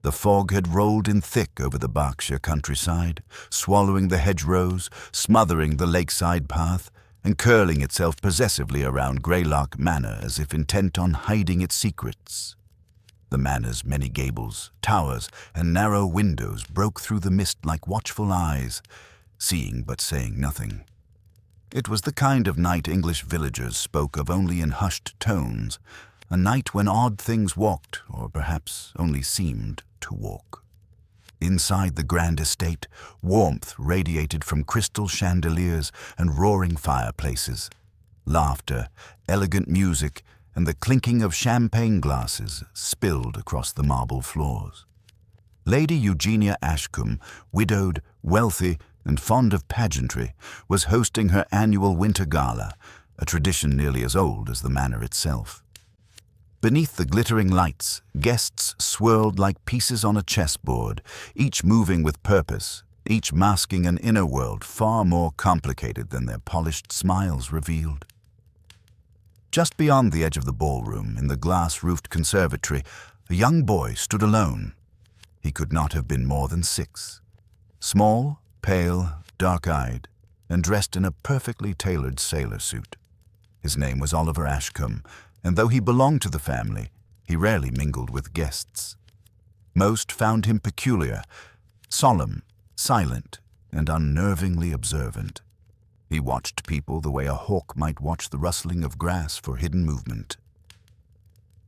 The fog had rolled in thick over the Berkshire countryside, swallowing the hedgerows, smothering the lakeside path, and curling itself possessively around Greylark Manor as if intent on hiding its secrets. The manor's many gables, towers, and narrow windows broke through the mist like watchful eyes, seeing but saying nothing. It was the kind of night English villagers spoke of only in hushed tones, a night when odd things walked, or perhaps only seemed to walk. Inside the grand estate, warmth radiated from crystal chandeliers and roaring fireplaces. Laughter, elegant music, and the clinking of champagne glasses spilled across the marble floors. Lady Eugenia Ashcombe, widowed, wealthy, and fond of pageantry, was hosting her annual winter gala, a tradition nearly as old as the manor itself. Beneath the glittering lights, guests swirled like pieces on a chessboard, each moving with purpose, each masking an inner world far more complicated than their polished smiles revealed. Just beyond the edge of the ballroom, in the glass-roofed conservatory, a young boy stood alone. He could not have been more than 6. Small, pale, dark-eyed, and dressed in a perfectly tailored sailor suit. His name was Oliver Ashcombe, and though he belonged to the family, he rarely mingled with guests. Most found him peculiar, solemn, silent, and unnervingly observant. He watched people the way a hawk might watch the rustling of grass for hidden movement.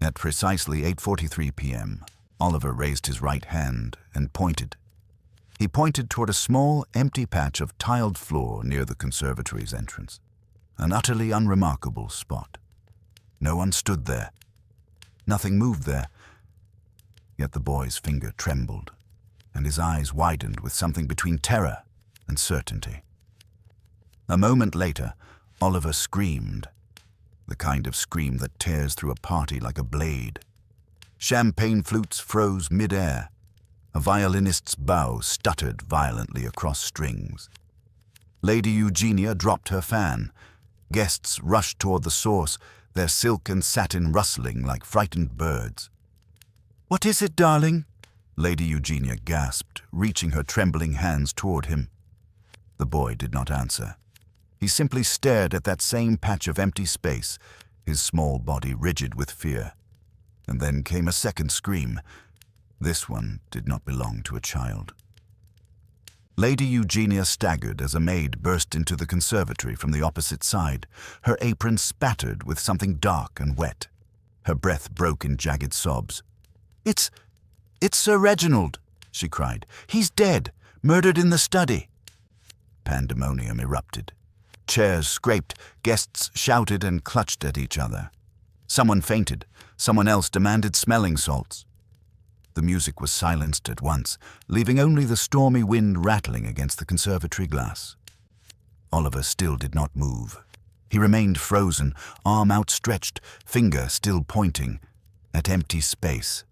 At precisely 8:43 p.m., Oliver raised his right hand and pointed. He pointed toward a small, empty patch of tiled floor near the conservatory's entrance, an utterly unremarkable spot. No one stood there. Nothing moved there. Yet the boy's finger trembled, and his eyes widened with something between terror and certainty. A moment later, Oliver screamed, the kind of scream that tears through a party like a blade. Champagne flutes froze mid-air. A violinist's bow stuttered violently across strings. Lady Eugenia dropped her fan. Guests rushed toward the source, their silk and satin rustling like frightened birds. "What is it, darling?" Lady Eugenia gasped, reaching her trembling hands toward him. The boy did not answer. He simply stared at that same patch of empty space, his small body rigid with fear. And then came a second scream. This one did not belong to a child. Lady Eugenia staggered as a maid burst into the conservatory from the opposite side, her apron spattered with something dark and wet. Her breath broke in jagged sobs. It's Sir Reginald," she cried. "He's dead, murdered in the study." Pandemonium erupted. Chairs scraped, guests shouted and clutched at each other. Someone fainted, someone else demanded smelling salts. The music was silenced at once, leaving only the stormy wind rattling against the conservatory glass. Oliver still did not move. He remained frozen, arm outstretched, finger still pointing, at empty space.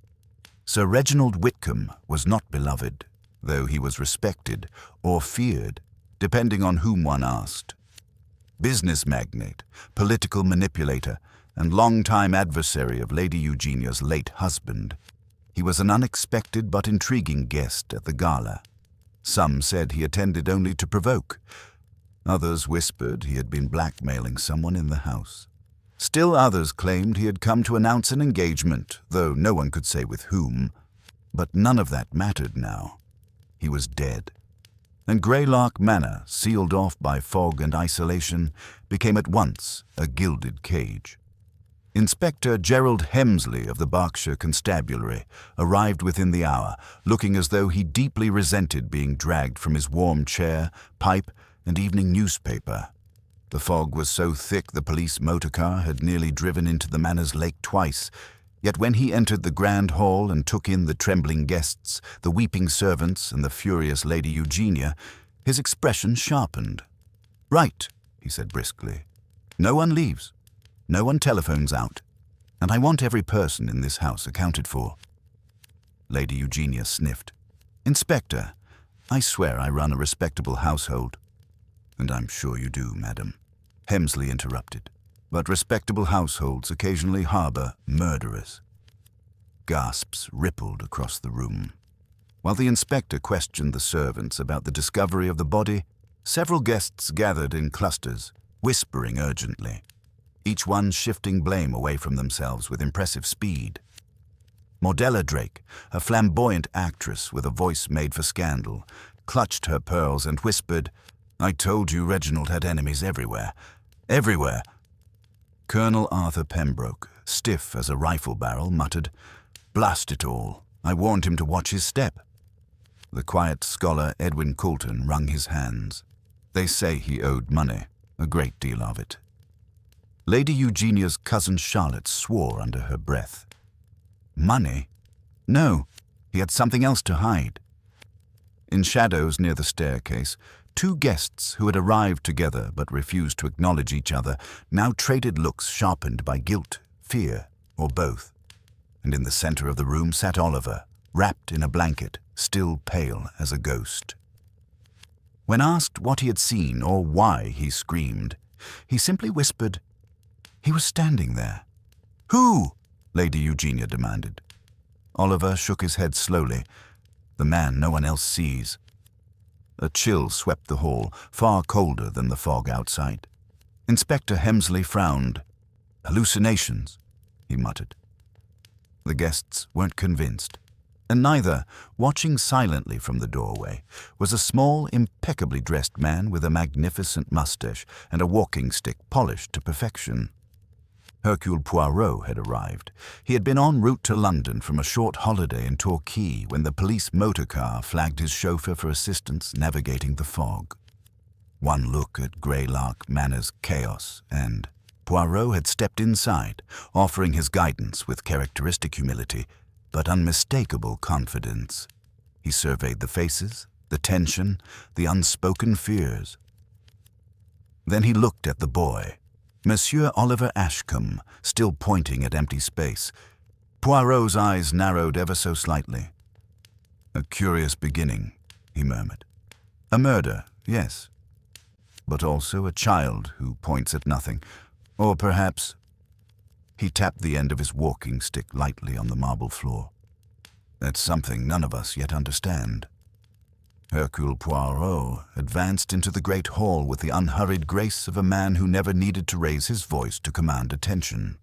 Sir Reginald Whitcomb was not beloved, though he was respected or feared, depending on whom one asked. Business magnate, political manipulator, and longtime adversary of Lady Eugenia's late husband, he was an unexpected but intriguing guest at the gala. Some said he attended only to provoke. Others whispered he had been blackmailing someone in the house. Still others claimed he had come to announce an engagement, though no one could say with whom. But none of that mattered now. He was dead. And Greylark Manor, sealed off by fog and isolation, became at once a gilded cage. Inspector Gerald Hemsley of the Berkshire Constabulary arrived within the hour, looking as though he deeply resented being dragged from his warm chair, pipe, and evening newspaper. The fog was so thick the police motorcar had nearly driven into the manor's lake twice, yet when he entered the grand hall and took in the trembling guests, the weeping servants, and the furious Lady Eugenia, his expression sharpened. "Right," he said briskly. "No one leaves. No one telephones out. And I want every person in this house accounted for." Lady Eugenia sniffed. "Inspector, I swear I run a respectable household." "And I'm sure you do, madam," Hemsley interrupted. "But respectable households occasionally harbor murderers." gasps rippled across the room. While the inspector questioned the servants about the discovery of the body, several guests gathered in clusters, whispering urgently, each one shifting blame away from themselves with impressive speed. Mordella Drake, a flamboyant actress with a voice made for scandal, clutched her pearls and whispered, "I told you Reginald had enemies everywhere. Everywhere." Colonel Arthur Pembroke, stiff as a rifle barrel, muttered, "Blast it all, I warned him to watch his step." The quiet scholar Edwin Coulton wrung his hands. They say he owed money, a great deal of it. Lady Eugenia's cousin Charlotte swore under her breath. Money? No, he had something else to hide. In shadows near the staircase, two guests who had arrived together but refused to acknowledge each other now traded looks sharpened by guilt, fear, or both. And in the center of the room sat Oliver, wrapped in a blanket, still pale as a ghost. When asked what he had seen or why he screamed, he simply whispered, "He was standing there." "Who?" Lady Eugenia demanded. Oliver shook his head slowly. "The man no one else sees." A chill swept the hall, far colder than the fog outside. Inspector Hemsley frowned. "Hallucinations," he muttered. The guests weren't convinced, and neither, watching silently from the doorway, was a small, impeccably dressed man with a magnificent mustache and a walking stick polished to perfection. Hercule Poirot had arrived. He had been en route to London from a short holiday in Torquay when the police motor car flagged his chauffeur for assistance navigating the fog. One look at Greylark Manor's chaos, and Poirot had stepped inside, offering his guidance with characteristic humility, but unmistakable confidence. He surveyed the faces, the tension, the unspoken fears. Then he looked at the boy, Monsieur Oliver Ashcombe, still pointing at empty space. Poirot's eyes narrowed ever so slightly. "A curious beginning," he murmured. "A murder, yes, but also a child who points at nothing. Or perhaps—" He tapped the end of his walking stick lightly on the marble floor. "That's something none of us yet understand." Hercule Poirot advanced into the great hall with the unhurried grace of a man who never needed to raise his voice to command attention.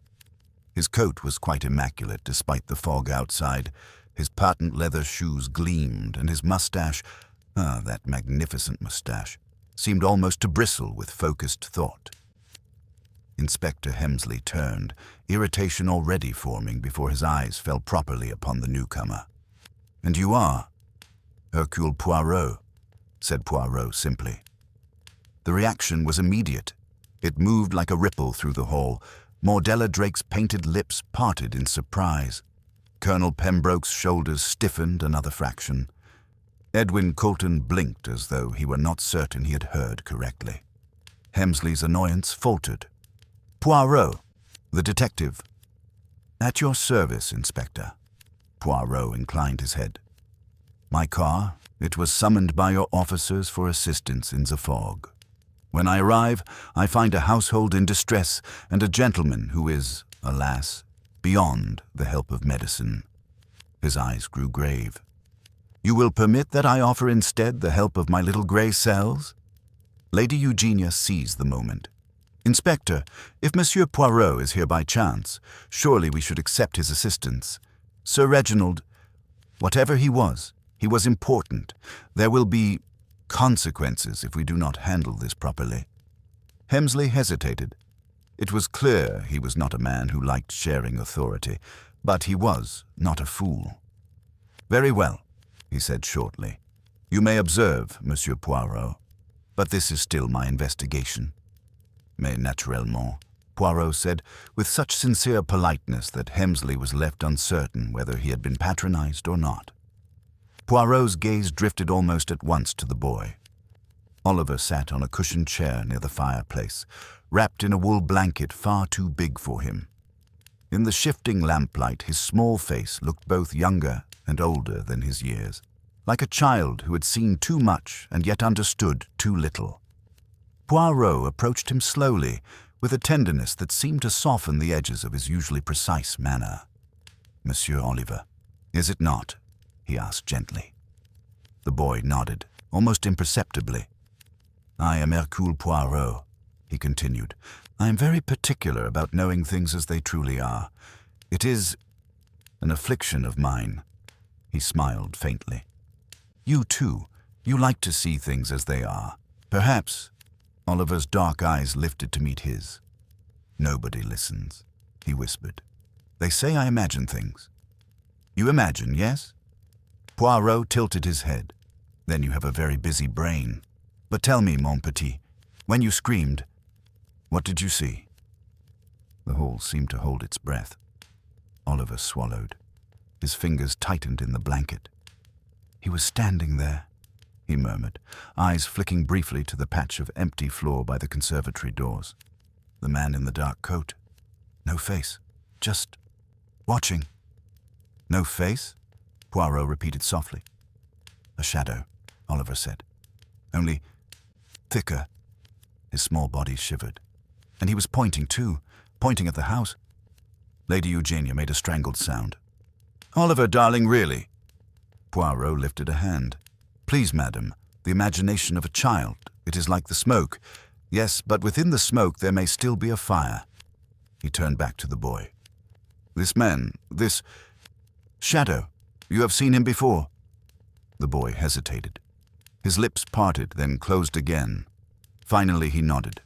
His coat was quite immaculate despite the fog outside. His patent leather shoes gleamed, and his mustache, that magnificent mustache, seemed almost to bristle with focused thought. Inspector Hemsley turned, irritation already forming before his eyes fell properly upon the newcomer. "And you are?" "Hercule Poirot," said Poirot simply. The reaction was immediate. It moved like a ripple through the hall. Mordella Drake's painted lips parted in surprise. Colonel Pembroke's shoulders stiffened another fraction. Edwin Coulton blinked as though he were not certain he had heard correctly. Hemsley's annoyance faltered. "Poirot, the detective." "At your service, Inspector." Poirot inclined his head. "My car, it was summoned by your officers for assistance in the fog. When I arrive, I find a household in distress and a gentleman who is, alas, beyond the help of medicine." His eyes grew grave. "You will permit that I offer instead the help of my little grey cells?" Lady Eugenia seized the moment. "Inspector, if Monsieur Poirot is here by chance, surely we should accept his assistance. Sir Reginald, whatever he was important. There will be consequences if we do not handle this properly." Hemsley hesitated. It was clear he was not a man who liked sharing authority, but he was not a fool. "Very well," he said shortly. "You may observe, Monsieur Poirot, but this is still my investigation." "Mais naturellement," Poirot said, with such sincere politeness that Hemsley was left uncertain whether he had been patronized or not. Poirot's gaze drifted almost at once to the boy. Oliver sat on a cushioned chair near the fireplace, wrapped in a wool blanket far too big for him. In the shifting lamplight, his small face looked both younger and older than his years, like a child who had seen too much and yet understood too little. Poirot approached him slowly, with a tenderness that seemed to soften the edges of his usually precise manner. Monsieur Oliver. Is it not? He asked gently. The boy nodded, almost imperceptibly. I am Hercule Poirot, he continued. I am very particular about knowing things as they truly are. It is an affliction of mine. He smiled faintly. You too, you like to see things as they are. Perhaps. Oliver's dark eyes lifted to meet his. Nobody listens, he whispered. They say I imagine things. You imagine, yes? Poirot tilted his head. Then you have a very busy brain. But tell me, mon petit, when you screamed, what did you see? The hall seemed to hold its breath. Oliver swallowed. His fingers tightened in the blanket. He was standing there, he murmured, eyes flicking briefly to the patch of empty floor by the conservatory doors. The man in the dark coat. No face, just watching. No face? Poirot repeated softly. A shadow, Oliver said. Only thicker. His small body shivered. And he was pointing too, pointing at the house. Lady Eugenia made a strangled sound. Oliver, darling, really? Poirot lifted a hand. Please, madam, the imagination of a child. It is like the smoke. Yes, but within the smoke there may still be a fire. He turned back to the boy. This man, this shadow, you have seen him before? The boy hesitated. His lips parted, then closed again. Finally he nodded.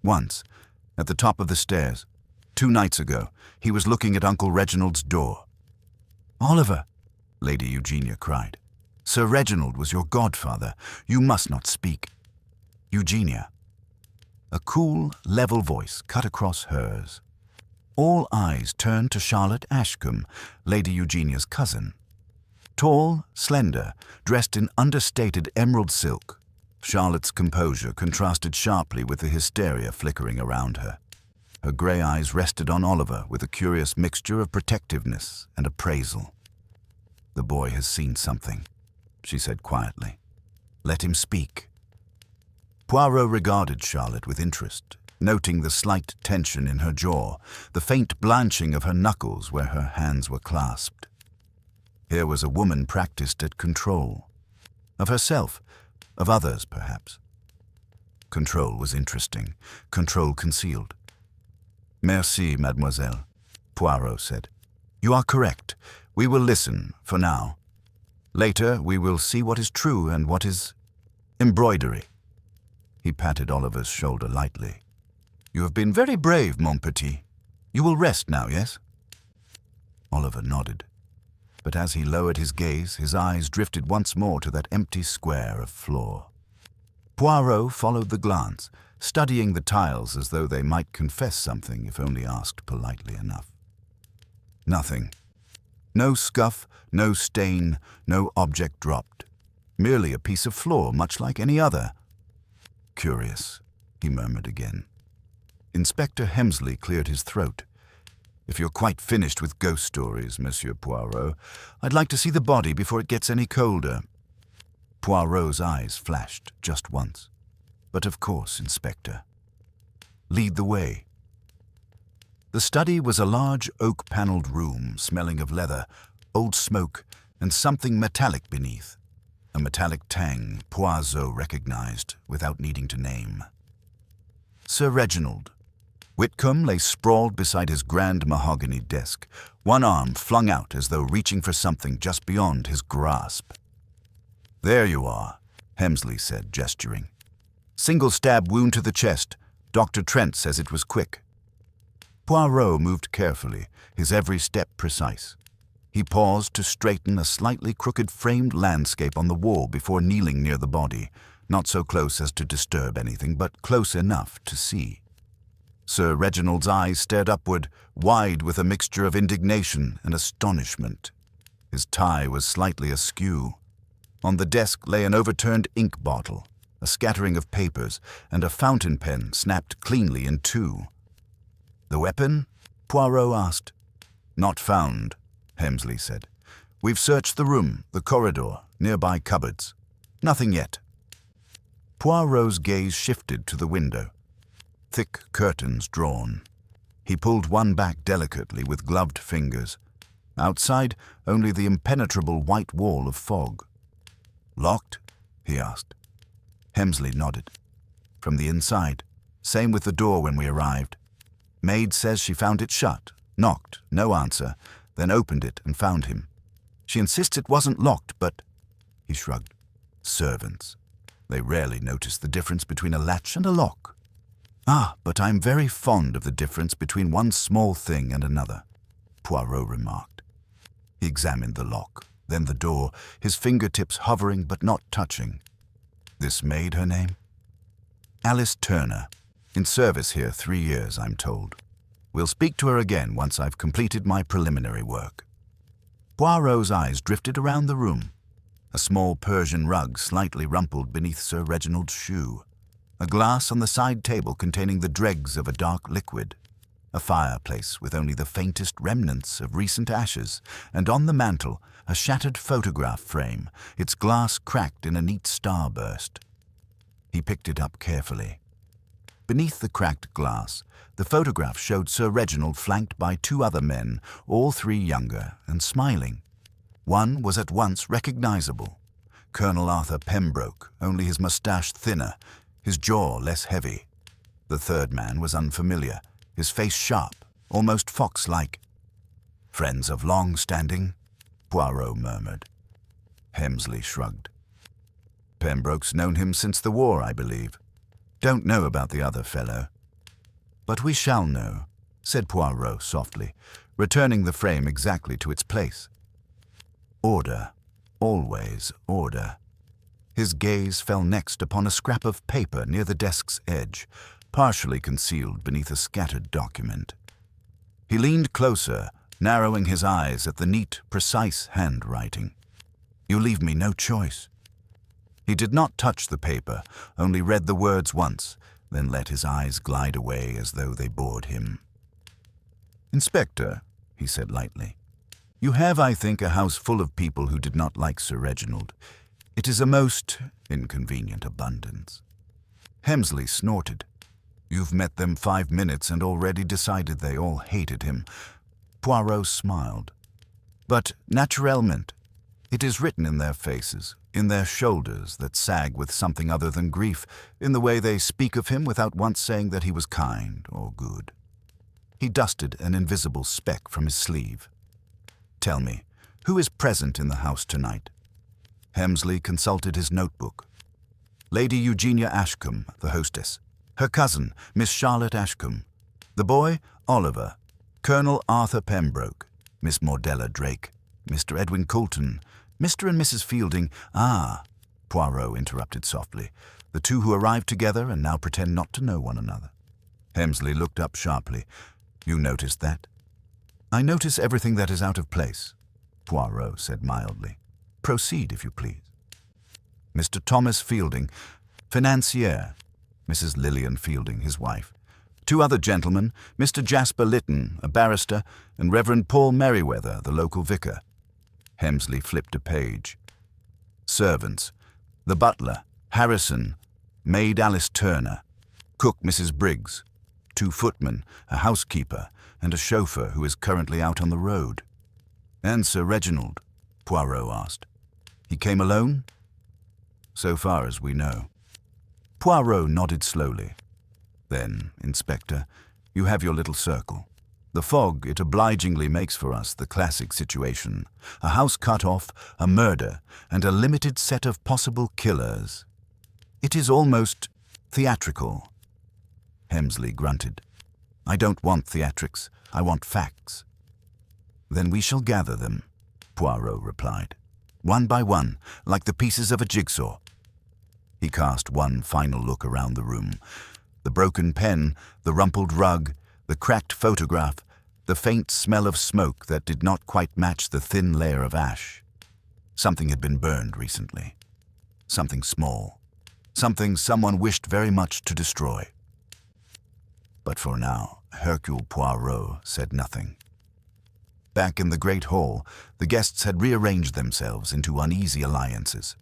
Once, at the top of the stairs, 2 nights ago, he was looking at Uncle Reginald's door. Oliver, Lady Eugenia cried. Sir Reginald was your godfather. You must not speak. Eugenia. A cool, level voice cut across hers. All eyes turned to Charlotte Ashcombe, Lady Eugenia's cousin. Tall, slender, dressed in understated emerald silk, Charlotte's composure contrasted sharply with the hysteria flickering around her. Her grey eyes rested on Oliver with a curious mixture of protectiveness and appraisal. The boy has seen something, she said quietly. Let him speak. Poirot regarded Charlotte with interest, noting the slight tension in her jaw, the faint blanching of her knuckles where her hands were clasped. Here was a woman practiced at control. Of herself, of others, perhaps. Control was interesting, control concealed. Merci, mademoiselle, Poirot said. You are correct. We will listen, for now. Later, we will see what is true and what is embroidery. He patted Oliver's shoulder lightly. You have been very brave, mon petit. You will rest now, yes? Oliver nodded. But as he lowered his gaze, his eyes drifted once more to that empty square of floor. Poirot followed the glance, studying the tiles as though they might confess something if only asked politely enough. Nothing. No scuff, no stain, no object dropped. Merely a piece of floor, much like any other. Curious, he murmured again. Inspector Hemsley cleared his throat. If you're quite finished with ghost stories, Monsieur Poirot, I'd like to see the body before it gets any colder. Poirot's eyes flashed just once. But of course, Inspector. Lead the way. The study was a large oak-paneled room smelling of leather, old smoke, and something metallic beneath. A metallic tang Poirot recognized without needing to name. Sir Reginald. Whitcomb lay sprawled beside his grand mahogany desk, one arm flung out as though reaching for something just beyond his grasp. There you are, Hemsley said, gesturing. Single stab wound to the chest. Dr. Trent says it was quick. Poirot moved carefully, his every step precise. He paused to straighten a slightly crooked framed landscape on the wall before kneeling near the body, not so close as to disturb anything, but close enough to see. Sir Reginald's eyes stared upward, wide with a mixture of indignation and astonishment. His tie was slightly askew. On the desk lay an overturned ink bottle, a scattering of papers, and a fountain pen snapped cleanly in two. The weapon? Poirot asked. Not found, Hemsley said. We've searched the room, the corridor, nearby cupboards. Nothing yet. Poirot's gaze shifted to the window. Thick curtains drawn. He pulled one back delicately with gloved fingers. Outside, only the impenetrable white wall of fog. "Locked?" he asked. Hemsley nodded. "From the inside. Same with the door when we arrived. Maid says she found it shut, knocked, no answer, then opened it and found him. She insists it wasn't locked, but—" He shrugged. "Servants. They rarely notice the difference between a latch and a lock. Ah, but I'm very fond of the difference between one small thing and another," Poirot remarked. He examined the lock, then the door, his fingertips hovering but not touching. "This maid, her name?" "Alice Turner. In service here 3 years, I'm told. We'll speak to her again once I've completed my preliminary work." Poirot's eyes drifted around the room. A small Persian rug slightly rumpled beneath Sir Reginald's shoe. A glass on the side table containing the dregs of a dark liquid. A fireplace with only the faintest remnants of recent ashes, and on the mantel a shattered photograph frame, its glass cracked in a neat starburst. He picked it up carefully. Beneath the cracked glass, the photograph showed Sir Reginald flanked by 2 other men, all 3 younger, and smiling. One was at once recognizable. Colonel Arthur Pembroke, only his moustache thinner, his jaw less heavy. The third man was unfamiliar, his face sharp, almost fox-like. "Friends of long standing?" Poirot murmured. Hemsley shrugged. "Pembroke's known him since the war, I believe. Don't know about the other fellow." "But we shall know," said Poirot softly, returning the frame exactly to its place. Order. Always order. His gaze fell next upon a scrap of paper near the desk's edge, partially concealed beneath a scattered document. He leaned closer, narrowing his eyes at the neat, precise handwriting. "You leave me no choice." He did not touch the paper, only read the words once, then let his eyes glide away as though they bored him. "Inspector," he said lightly, "you have, I think, a house full of people who did not like Sir Reginald. It is a most inconvenient abundance." Hemsley snorted. "You've met them 5 minutes and already decided they all hated him." Poirot smiled. "But naturellement, it is written in their faces, in their shoulders that sag with something other than grief, in the way they speak of him without once saying that he was kind or good." He dusted an invisible speck from his sleeve. "Tell me, who is present in the house tonight?" Hemsley consulted his notebook. "Lady Eugenia Ashcombe, the hostess. Her cousin, Miss Charlotte Ashcombe. The boy, Oliver. Colonel Arthur Pembroke. Miss Mordella Drake. Mr. Edwin Coulton. Mr. and Mrs. Fielding—" "Ah," Poirot interrupted softly. "The 2 who arrived together and now pretend not to know one another." Hemsley looked up sharply. "You noticed that?" "I notice everything that is out of place," Poirot said mildly. "Proceed, if you please." "Mr. Thomas Fielding, financier. Mrs. Lillian Fielding, his wife. 2 other gentlemen, Mr. Jasper Lytton, a barrister, and Reverend Paul Merriweather, the local vicar." Hemsley flipped a page. "Servants. The butler, Harrison, maid Alice Turner, cook Mrs. Briggs, 2 footmen, a housekeeper, and a chauffeur who is currently out on the road." "And Sir Reginald?" Poirot asked. "He came alone?" "So far as we know." Poirot nodded slowly. "Then, Inspector, you have your little circle. The fog, it obligingly makes for us the classic situation. A house cut off, a murder, and a limited set of possible killers. It is almost theatrical." Hemsley grunted. "I don't want theatrics. I want facts." "Then we shall gather them," Poirot replied. "One by one, like the pieces of a jigsaw." He cast one final look around the room. The broken pen, the rumpled rug, the cracked photograph, the faint smell of smoke that did not quite match the thin layer of ash. Something had been burned recently. Something small. Something someone wished very much to destroy. But for now, Hercule Poirot said nothing. Back in the great hall, the guests had rearranged themselves into uneasy alliances.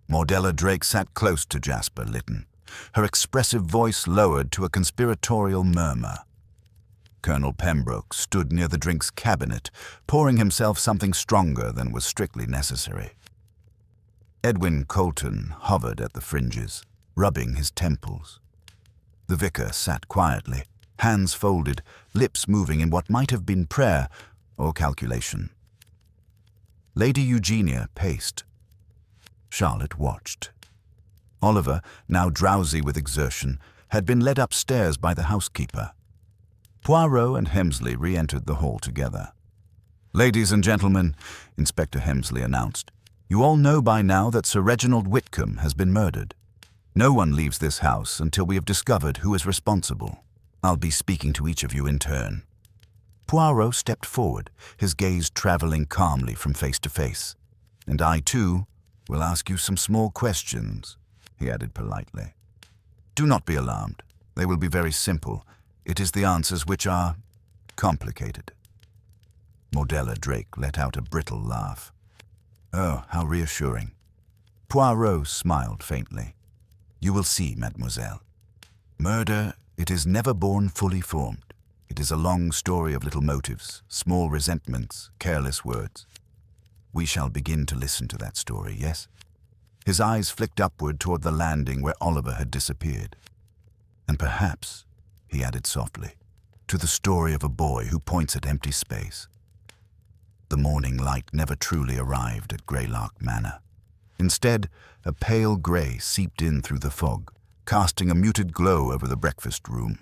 Mordella Drake sat close to Jasper Lytton, her expressive voice lowered to a conspiratorial murmur. Colonel Pembroke stood near the drinks cabinet, pouring himself something stronger than was strictly necessary. Edwin Colton hovered at the fringes, rubbing his temples. The vicar sat quietly, hands folded, lips moving in what might have been prayer or calculation. Lady Eugenia paced. Charlotte watched. Oliver, now drowsy with exertion, had been led upstairs by the housekeeper. Poirot and Hemsley re-entered the hall together. "Ladies and gentlemen," Inspector Hemsley announced, "you all know by now that Sir Reginald Whitcomb has been murdered. No one leaves this house until we have discovered who is responsible. I'll be speaking to each of you in turn." Poirot stepped forward, his gaze traveling calmly from face to face. "And I, too, will ask you some small questions," he added politely. "Do not be alarmed. They will be very simple. It is the answers which are complicated." Mordella Drake let out a brittle laugh. "Oh, how reassuring." Poirot smiled faintly. "You will see, mademoiselle. Murder, it is never born fully formed. It is a long story of little motives, small resentments, careless words. We shall begin to listen to that story, yes?" His eyes flicked upward toward the landing where Oliver had disappeared. "And perhaps," he added softly, "to the story of a boy who points at empty space." The morning light never truly arrived at Greylark Manor. Instead, a pale grey seeped in through the fog, casting a muted glow over the breakfast room.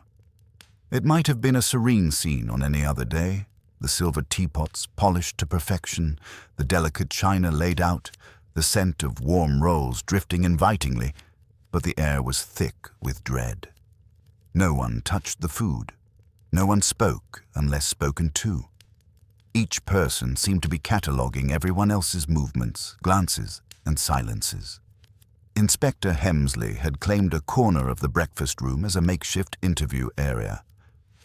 It might have been a serene scene on any other day, the silver teapots polished to perfection, the delicate china laid out, the scent of warm rolls drifting invitingly, but the air was thick with dread. No one touched the food. No one spoke unless spoken to. Each person seemed to be cataloguing everyone else's movements, glances, and silences. Inspector Hemsley had claimed a corner of the breakfast room as a makeshift interview area.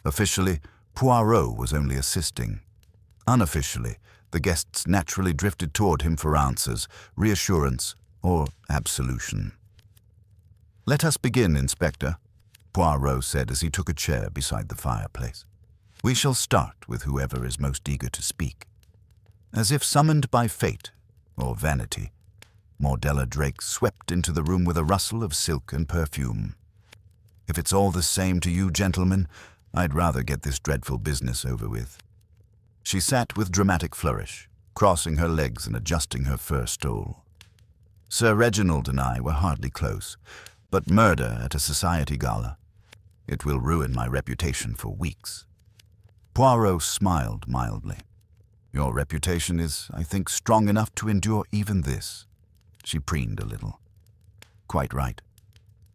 Officially, Poirot was only assisting. Unofficially, the guests naturally drifted toward him for answers, reassurance, or absolution. "Let us begin, Inspector," Poirot said as he took a chair beside the fireplace. "We shall start with whoever is most eager to speak." As if summoned by fate, or vanity, Mordella Drake swept into the room with a rustle of silk and perfume. "If it's all the same to you, gentlemen, I'd rather get this dreadful business over with." She sat with dramatic flourish, crossing her legs and adjusting her fur stole. Sir Reginald and I were hardly close, but murder at a society gala, it will ruin my reputation for weeks. Poirot smiled mildly. "Your reputation is, I think, strong enough to endure even this." She preened a little. "Quite right.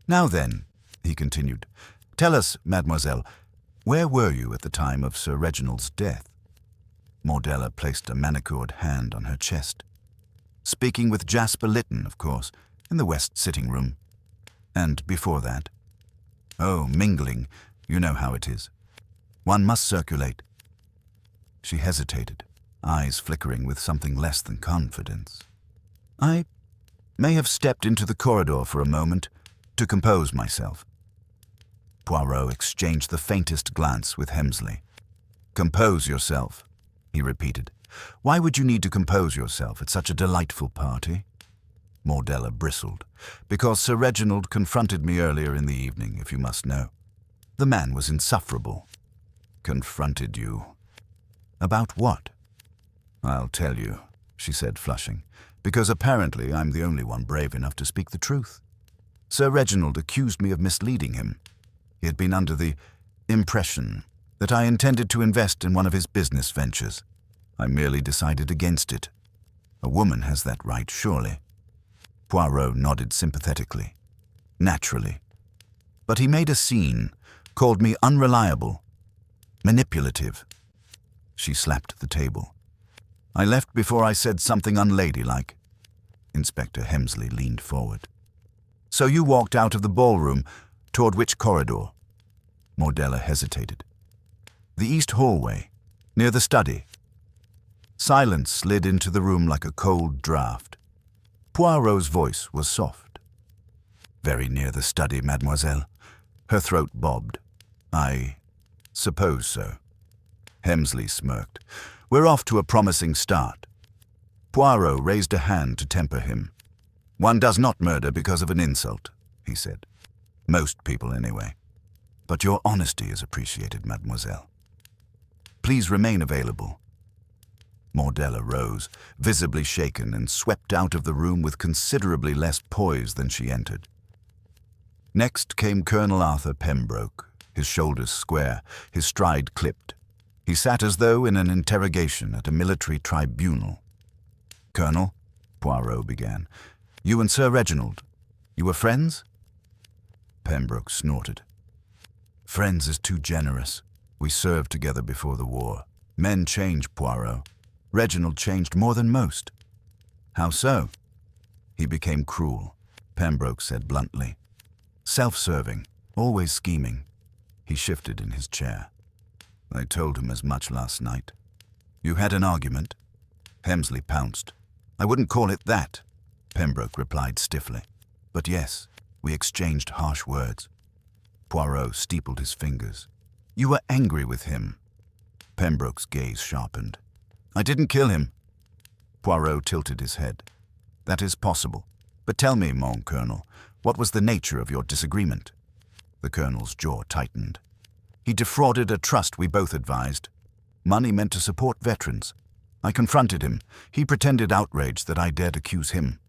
Now then," he continued, "tell us, mademoiselle, where were you at the time of Sir Reginald's death?" Mordella placed a manicured hand on her chest. "Speaking with Jasper Lytton, of course, in the west sitting room. And before that?" "Oh, mingling. You know how it is. One must circulate." She hesitated, eyes flickering with something less than confidence. "I may have stepped into the corridor for a moment to compose myself." Poirot exchanged the faintest glance with Hemsley. "Compose yourself," he repeated. "Why would you need to compose yourself at such a delightful party?" Mordella bristled. "Because Sir Reginald confronted me earlier in the evening, if you must know. The man was insufferable." "Confronted you? About what?" "I'll tell you," she said, flushing, "because apparently I'm the only one brave enough to speak the truth. Sir Reginald accused me of misleading him. He had been under the impression that I intended to invest in one of his business ventures. I merely decided against it. A woman has that right, surely." Poirot nodded sympathetically. "Naturally. But he made a scene, called me unreliable, manipulative." She slapped the table. "I left before I said something unladylike." Inspector Hemsley leaned forward. "So you walked out of the ballroom, toward which corridor?" Mordella hesitated. "The east hallway, near the study." Silence slid into the room like a cold draught. Poirot's voice was soft. "Very near the study, mademoiselle." Her throat bobbed. "I suppose so." Hemsley smirked. "We're off to a promising start." Poirot raised a hand to temper him. "One does not murder because of an insult," he said. "Most people, anyway. But your honesty is appreciated, mademoiselle. Please remain available." Mordella rose, visibly shaken, and swept out of the room with considerably less poise than she entered. Next came Colonel Arthur Pembroke, his shoulders square, his stride clipped. He sat as though in an interrogation at a military tribunal. "Colonel," Poirot began, "you and Sir Reginald, you were friends?" Pembroke snorted. "Friends is too generous. We served together before the war. Men change, Poirot. Reginald changed more than most." "How so?" "He became cruel," Pembroke said bluntly. "Self-serving, always scheming." He shifted in his chair. "I told him as much last night." "You had an argument?" Hemsley pounced. "I wouldn't call it that," Pembroke replied stiffly. "But yes, we exchanged harsh words." Poirot steepled his fingers. "You were angry with him." Pembroke's gaze sharpened. "I didn't kill him." Poirot tilted his head. "That is possible. But tell me, mon colonel, what was the nature of your disagreement?" The colonel's jaw tightened. "He defrauded a trust we both advised. Money meant to support veterans. I confronted him. He pretended outrage that I dared accuse him."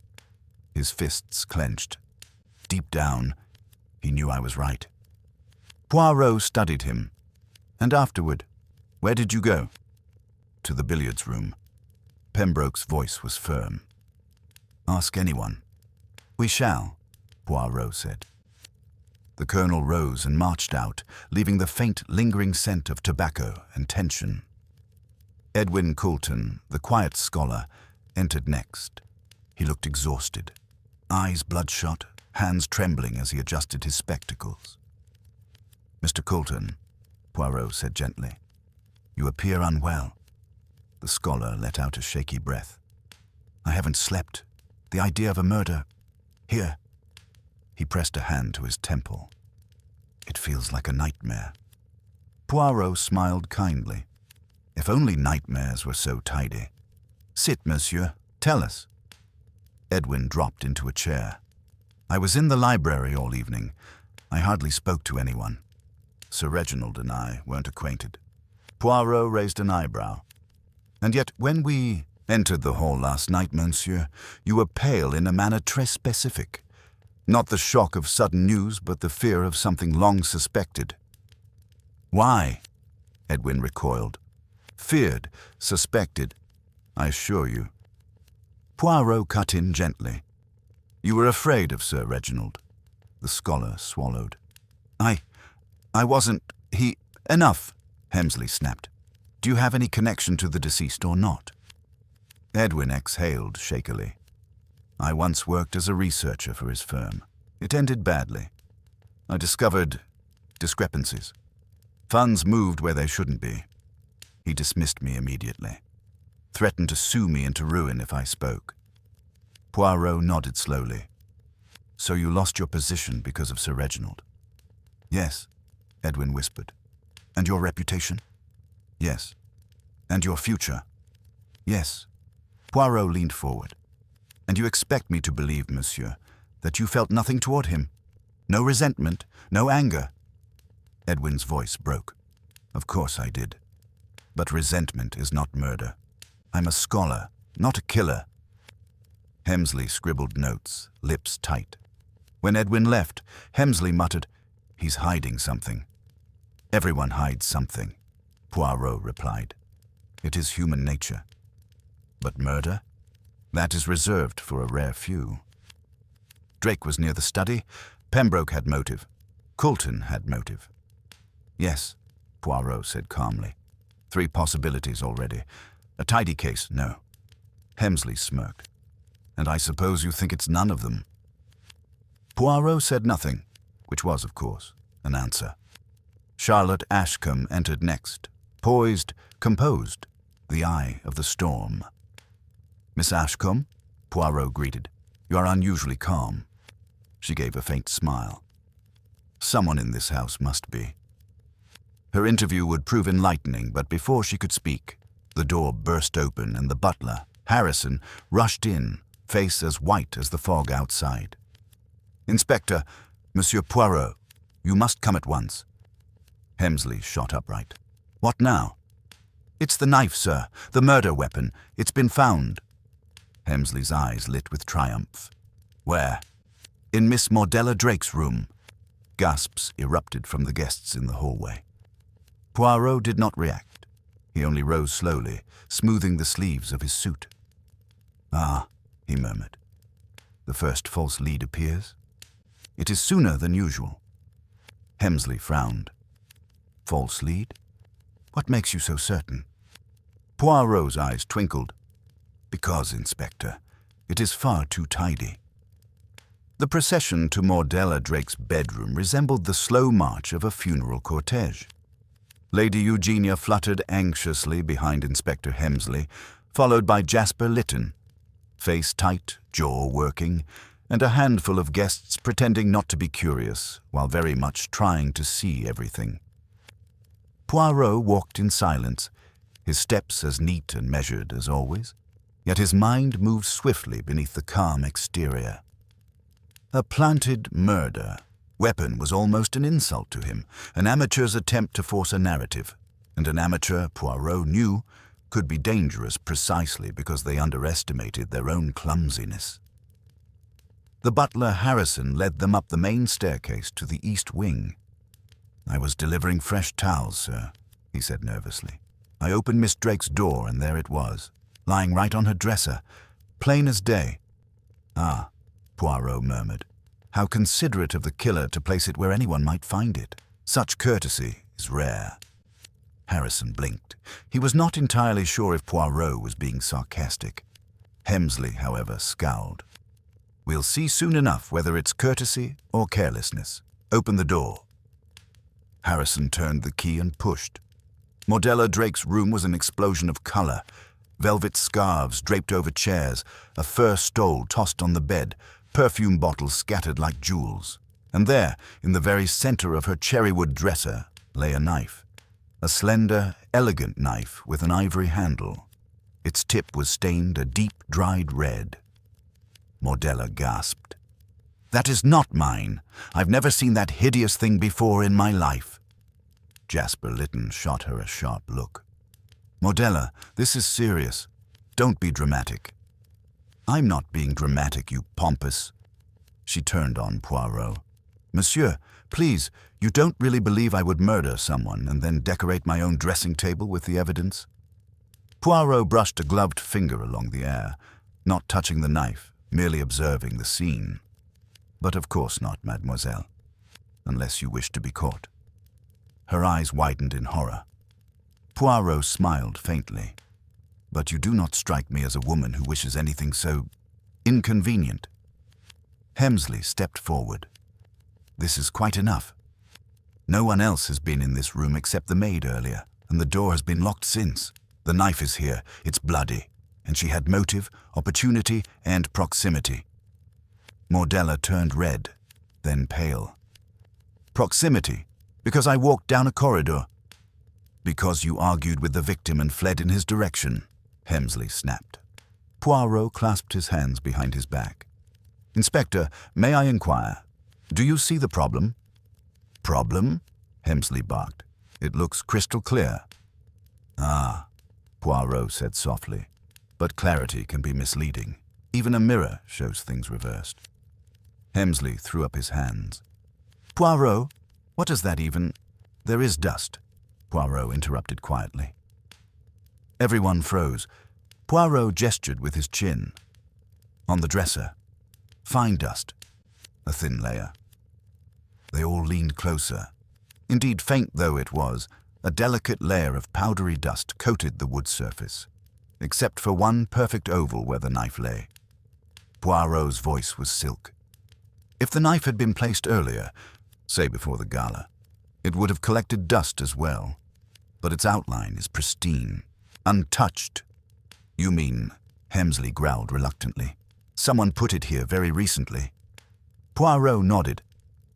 His fists clenched. Deep down, he knew I was right. Poirot studied him. "And afterward, where did you go?" "To the billiards room." Pembroke's voice was firm. "Ask anyone." "We shall," Poirot said. The colonel rose and marched out, leaving the faint, lingering scent of tobacco and tension. Edwin Coulton, the quiet scholar, entered next. He looked exhausted, eyes bloodshot, hands trembling as he adjusted his spectacles. "Mr. Coulton," Poirot said gently, "you appear unwell." The scholar let out a shaky breath. "I haven't slept. The idea of a murder. Here." He pressed a hand to his temple. "It feels like a nightmare." Poirot smiled kindly. "If only nightmares were so tidy." "Sit, monsieur. Tell us." Edwin dropped into a chair. "I was in the library all evening. I hardly spoke to anyone. Sir Reginald and I weren't acquainted." Poirot raised an eyebrow. "And yet when we entered the hall last night, monsieur, you were pale in a manner très specific. Not the shock of sudden news, but the fear of something long suspected." "Why?" Edwin recoiled. "Feared, suspected, I assure you." Poirot cut in gently. "You were afraid of Sir Reginald." The scholar swallowed. I wasn't. Enough," Hemsley snapped. "Do you have any connection to the deceased or not?" Edwin exhaled shakily. "I once worked as a researcher for his firm. It ended badly. I discovered discrepancies. Funds moved where they shouldn't be. He dismissed me immediately. Threatened to sue me into ruin if I spoke." Poirot nodded slowly. "So you lost your position because of Sir Reginald?" "Yes," Edwin whispered. "And your reputation?" "Yes." "And your future?" "Yes." Poirot leaned forward. "And you expect me to believe, monsieur, that you felt nothing toward him? No resentment, no anger?" Edwin's voice broke. "Of course I did. But resentment is not murder. I'm a scholar, not a killer." Hemsley scribbled notes, lips tight. When Edwin left, Hemsley muttered, "He's hiding something." "Everyone hides something," Poirot replied. "It is human nature. But murder? That is reserved for a rare few." Drake was near the study. Pembroke had motive. Coulton had motive. "Yes," Poirot said calmly. "3 possibilities already. A tidy case, no." Hemsley smirked. "And I suppose you think it's none of them?" Poirot said nothing, which was, of course, an answer. Charlotte Ashcombe entered next, poised, composed, the eye of the storm. "Miss Ashcombe," Poirot greeted. "You are unusually calm." She gave a faint smile. "Someone in this house must be." Her interview would prove enlightening, but before she could speak, the door burst open and the butler, Harrison, rushed in, face as white as the fog outside. "Inspector, Monsieur Poirot, you must come at once." Hemsley shot upright. "What now?" "It's the knife, sir. The murder weapon. It's been found." Hemsley's eyes lit with triumph. "Where?" "In Miss Mordella Drake's room." Gasps erupted from the guests in the hallway. Poirot did not react. He only rose slowly, smoothing the sleeves of his suit. "Ah," he murmured. "The first false lead appears. It is sooner than usual." Hemsley frowned. "False lead? What makes you so certain?" Poirot's eyes twinkled. "Because, Inspector, it is far too tidy." The procession to Mordella Drake's bedroom resembled the slow march of a funeral cortege. Lady Eugenia fluttered anxiously behind Inspector Hemsley, followed by Jasper Lytton, face tight, jaw working, and a handful of guests pretending not to be curious while very much trying to see everything. Poirot walked in silence, his steps as neat and measured as always, yet his mind moved swiftly beneath the calm exterior. A planted murder weapon was almost an insult to him, an amateur's attempt to force a narrative, and an amateur, Poirot knew, could be dangerous precisely because they underestimated their own clumsiness. The butler Harrison led them up the main staircase to the east wing. "I was delivering fresh towels, sir," he said nervously. "I opened Miss Drake's door and there it was, lying right on her dresser, plain as day." "Ah," Poirot murmured. "How considerate of the killer to place it where anyone might find it. Such courtesy is rare." Harrison blinked. He was not entirely sure if Poirot was being sarcastic. Hemsley, however, scowled. "We'll see soon enough whether it's courtesy or carelessness. Open the door." Harrison turned the key and pushed. Mordella Drake's room was an explosion of color. Velvet scarves draped over chairs, a fur stole tossed on the bed, perfume bottles scattered like jewels. And there, in the very center of her cherrywood dresser, lay a knife. A slender, elegant knife with an ivory handle. Its tip was stained a deep, dried red. Mordella gasped. "That is not mine. I've never seen that hideous thing before in my life." Jasper Lytton shot her a sharp look. "Mordella, this is serious. Don't be dramatic." "I'm not being dramatic, you pompous." She turned on Poirot. "Monsieur, please, you don't really believe I would murder someone and then decorate my own dressing table with the evidence?" Poirot brushed a gloved finger along the air, not touching the knife, merely observing the scene. "But of course not, mademoiselle, unless you wish to be caught." Her eyes widened in horror. Poirot smiled faintly. "But you do not strike me as a woman who wishes anything so inconvenient." Hemsley stepped forward. "This is quite enough. No one else has been in this room except the maid earlier, and the door has been locked since. The knife is here, it's bloody, and she had motive, opportunity, and proximity." Mordella turned red, then pale. "Proximity, because I walked down a corridor." "Because you argued with the victim and fled in his direction," Hemsley snapped. Poirot clasped his hands behind his back. "Inspector, may I inquire? Do you see the problem?" "Problem?" Hemsley barked. "It looks crystal clear." "Ah," Poirot said softly. "But clarity can be misleading. Even a mirror shows things reversed." Hemsley threw up his hands. "Poirot, what does that even—" "There is dust," Poirot interrupted quietly. Everyone froze. Poirot gestured with his chin. "On the dresser. Fine dust. A thin layer." They all leaned closer. Indeed, faint though it was, a delicate layer of powdery dust coated the wood surface, except for one perfect oval where the knife lay. Poirot's voice was silk. If the knife had been placed earlier, say before the gala, it would have collected dust as well. But its outline is pristine, untouched. "You mean," Hemsley growled reluctantly, "someone put it here very recently?" Poirot nodded.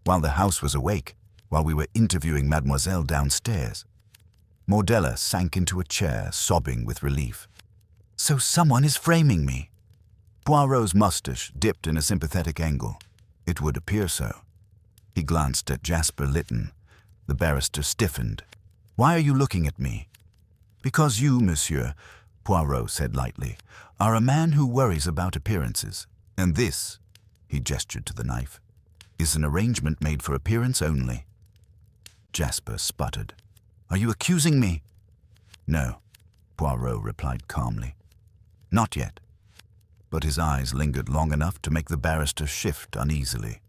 "While the house was awake, while we were interviewing Mademoiselle downstairs." Mordella sank into a chair, sobbing with relief. So someone is framing me. Poirot's mustache dipped in a sympathetic angle. It would appear so. He glanced at Jasper Lytton. The barrister stiffened. Why are you looking at me? Because you, monsieur, Poirot said lightly, are a man who worries about appearances. And this, he gestured to the knife, is an arrangement made for appearance only. Jasper sputtered. Are you accusing me? No, Poirot replied calmly. Not yet. But his eyes lingered long enough to make the barrister shift uneasily.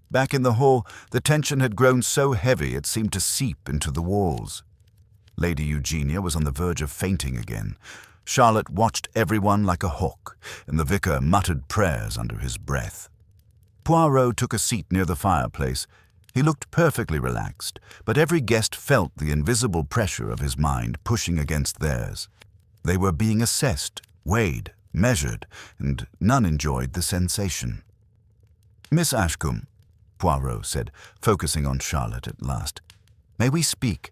Back in the hall, the tension had grown so heavy it seemed to seep into the walls. Lady Eugenia was on the verge of fainting again. Charlotte watched everyone like a hawk, and the vicar muttered prayers under his breath. Poirot took a seat near the fireplace. He looked perfectly relaxed, but every guest felt the invisible pressure of his mind pushing against theirs. They were being assessed, weighed, measured, and none enjoyed the sensation. Miss Ashcombe, Poirot said, focusing on Charlotte at last. May we speak?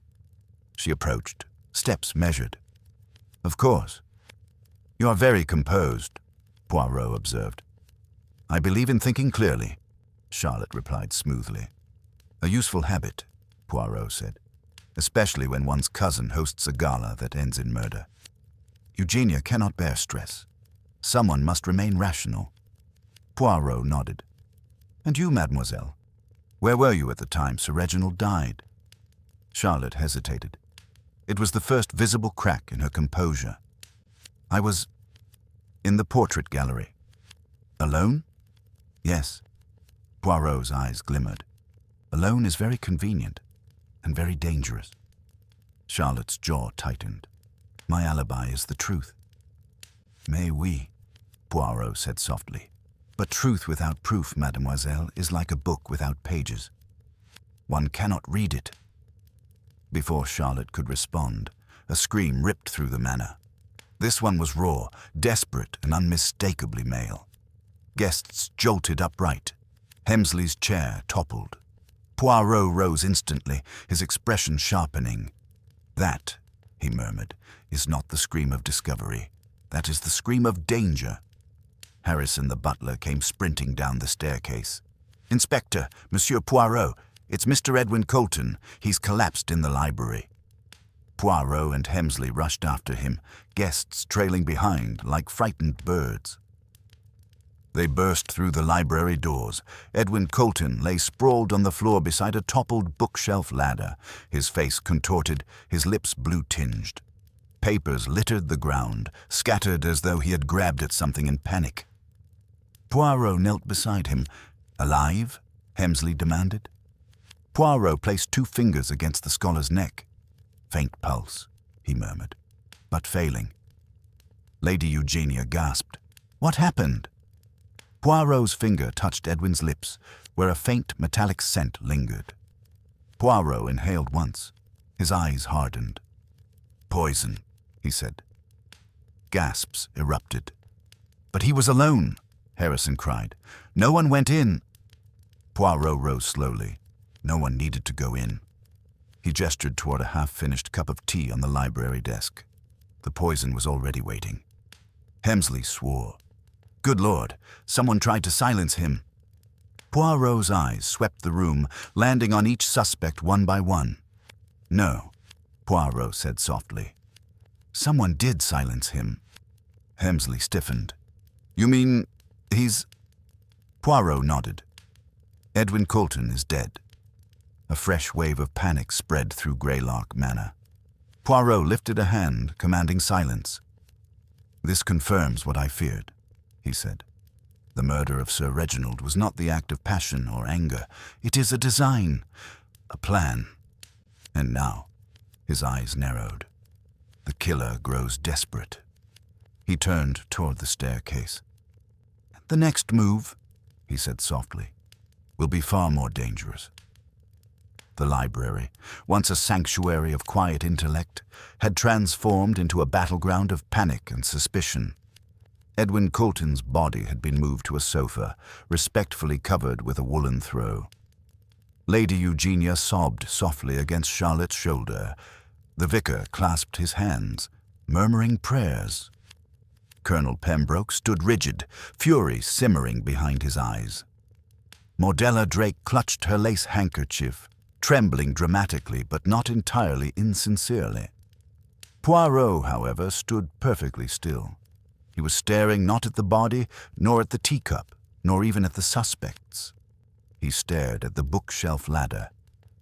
She approached, steps measured. Of course. You are very composed, Poirot observed. I believe in thinking clearly, Charlotte replied smoothly. A useful habit, Poirot said, especially when one's cousin hosts a gala that ends in murder. Eugenia cannot bear stress. Someone must remain rational. Poirot nodded. And you, mademoiselle? Where were you at the time Sir Reginald died? Charlotte hesitated. It was the first visible crack in her composure. I was in the portrait gallery. Alone? Yes. Poirot's eyes glimmered. Alone is very convenient and very dangerous. Charlotte's jaw tightened. My alibi is the truth. Mais oui, Poirot said softly. But truth without proof, mademoiselle, is like a book without pages. One cannot read it. Before Charlotte could respond, a scream ripped through the manor. This one was raw, desperate, and unmistakably male. Guests jolted upright. Hemsley's chair toppled. Poirot rose instantly, his expression sharpening. That, he murmured, is not the scream of discovery. That is the scream of danger. Harrison the butler came sprinting down the staircase. Inspector, Monsieur Poirot, it's Mr. Edwin Colton. He's collapsed in the library. Poirot and Hemsley rushed after him, guests trailing behind like frightened birds. They burst through the library doors. Edwin Colton lay sprawled on the floor beside a toppled bookshelf ladder, his face contorted, his lips blue-tinged. Papers littered the ground, scattered as though he had grabbed at something in panic. Poirot knelt beside him. Alive? Hemsley demanded. Poirot placed 2 fingers against the scholar's neck. Faint pulse, he murmured, but failing. Lady Eugenia gasped. What happened? Poirot's finger touched Edwin's lips, where a faint metallic scent lingered. Poirot inhaled once. His eyes hardened. Poison, he said. Gasps erupted. But he was alone, Harrison cried. No one went in. Poirot rose slowly. No one needed to go in. He gestured toward a half-finished cup of tea on the library desk. The poison was already waiting. Hemsley swore. Good Lord, someone tried to silence him. Poirot's eyes swept the room, landing on each suspect one by one. No, Poirot said softly. Someone did silence him. Hemsley stiffened. You mean he's... Poirot nodded. Edwin Colton is dead. A fresh wave of panic spread through Greylark Manor. Poirot lifted a hand, commanding silence. This confirms what I feared, he said. The murder of Sir Reginald was not the act of passion or anger. It is a design, a plan. And now, his eyes narrowed. The killer grows desperate. He turned toward the staircase. The next move, he said softly, will be far more dangerous. The library, once a sanctuary of quiet intellect, had transformed into a battleground of panic and suspicion. Edwin Colton's body had been moved to a sofa, respectfully covered with a woolen throw. Lady Eugenia sobbed softly against Charlotte's shoulder. The vicar clasped his hands, murmuring prayers. Colonel Pembroke stood rigid, fury simmering behind his eyes. Mordella Drake clutched her lace handkerchief, trembling dramatically but not entirely insincerely. Poirot, however, stood perfectly still. He was staring not at the body, nor at the teacup, nor even at the suspects. He stared at the bookshelf ladder.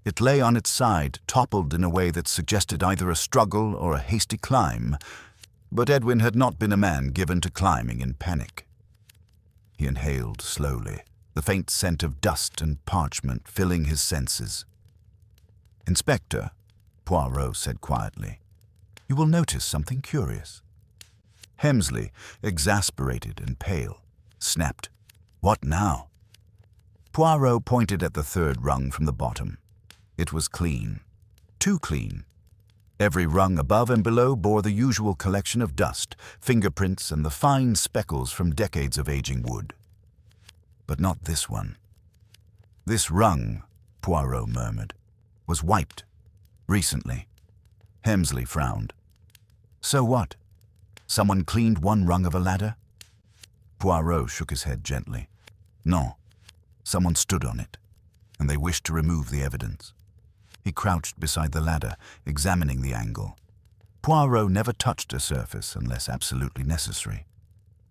It lay on its side, toppled in a way that suggested either a struggle or a hasty climb, but Edwin had not been a man given to climbing in panic. He inhaled slowly, the faint scent of dust and parchment filling his senses. "Inspector," Poirot said quietly, "you will notice something curious." Hemsley, exasperated and pale, snapped, "What now?" Poirot pointed at the third rung from the bottom. It was clean. Too clean. Every rung above and below bore the usual collection of dust, fingerprints, and the fine speckles from decades of aging wood. But not this one. "This rung," Poirot murmured, "was wiped. Recently." Hemsley frowned. "So what? Someone cleaned one rung of a ladder?" Poirot shook his head gently. "No. Someone stood on it, and they wished to remove the evidence." He crouched beside the ladder, examining the angle. Poirot never touched a surface unless absolutely necessary.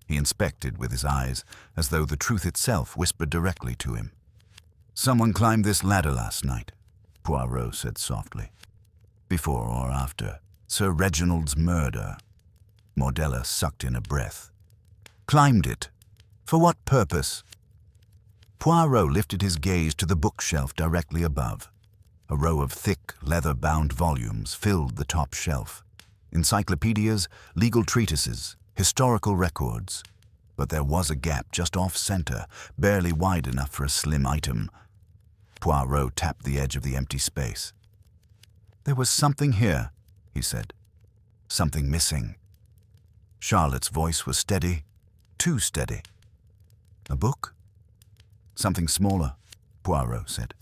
He inspected with his eyes, as though the truth itself whispered directly to him. "Someone climbed this ladder last night," Poirot said softly. "Before or after Sir Reginald's murder." Mordella sucked in a breath. "Climbed it? For what purpose?" Poirot lifted his gaze to the bookshelf directly above. A row of thick, leather-bound volumes filled the top shelf. Encyclopedias, legal treatises, historical records. But there was a gap just off-center, barely wide enough for a slim item. Poirot tapped the edge of the empty space. "There was something here," he said. "Something missing." Charlotte's voice was steady, too steady. "A book?" "Something smaller," Poirot said.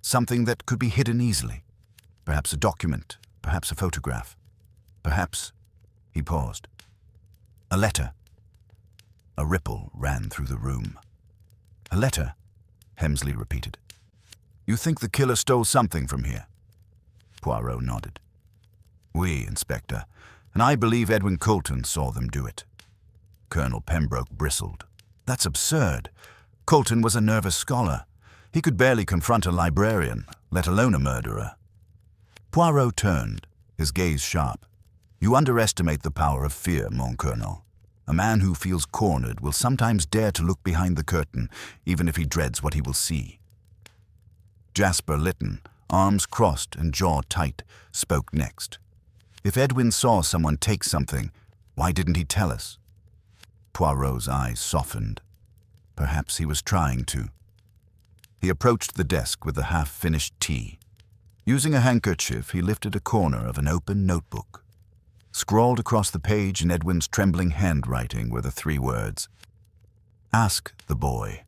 "Something that could be hidden easily. Perhaps a document, perhaps a photograph. Perhaps—" He paused. "A letter." A ripple ran through the room. "A letter," Hemsley repeated. "You think the killer stole something from here?" Poirot nodded. "Oui, Inspector, and I believe Edwin Colton saw them do it." Colonel Pembroke bristled. "That's absurd. Colton was a nervous scholar. He could barely confront a librarian, let alone a murderer." Poirot turned, his gaze sharp. "You underestimate the power of fear, mon colonel. A man who feels cornered will sometimes dare to look behind the curtain, even if he dreads what he will see." Jasper Lytton, arms crossed and jaw tight, spoke next. "If Edwin saw someone take something, why didn't he tell us?" Poirot's eyes softened. Perhaps he was trying to. He approached the desk with the half-finished tea. Using a handkerchief, he lifted a corner of an open notebook. Scrawled across the page in Edwin's trembling handwriting were the 3 words, "Ask the boy."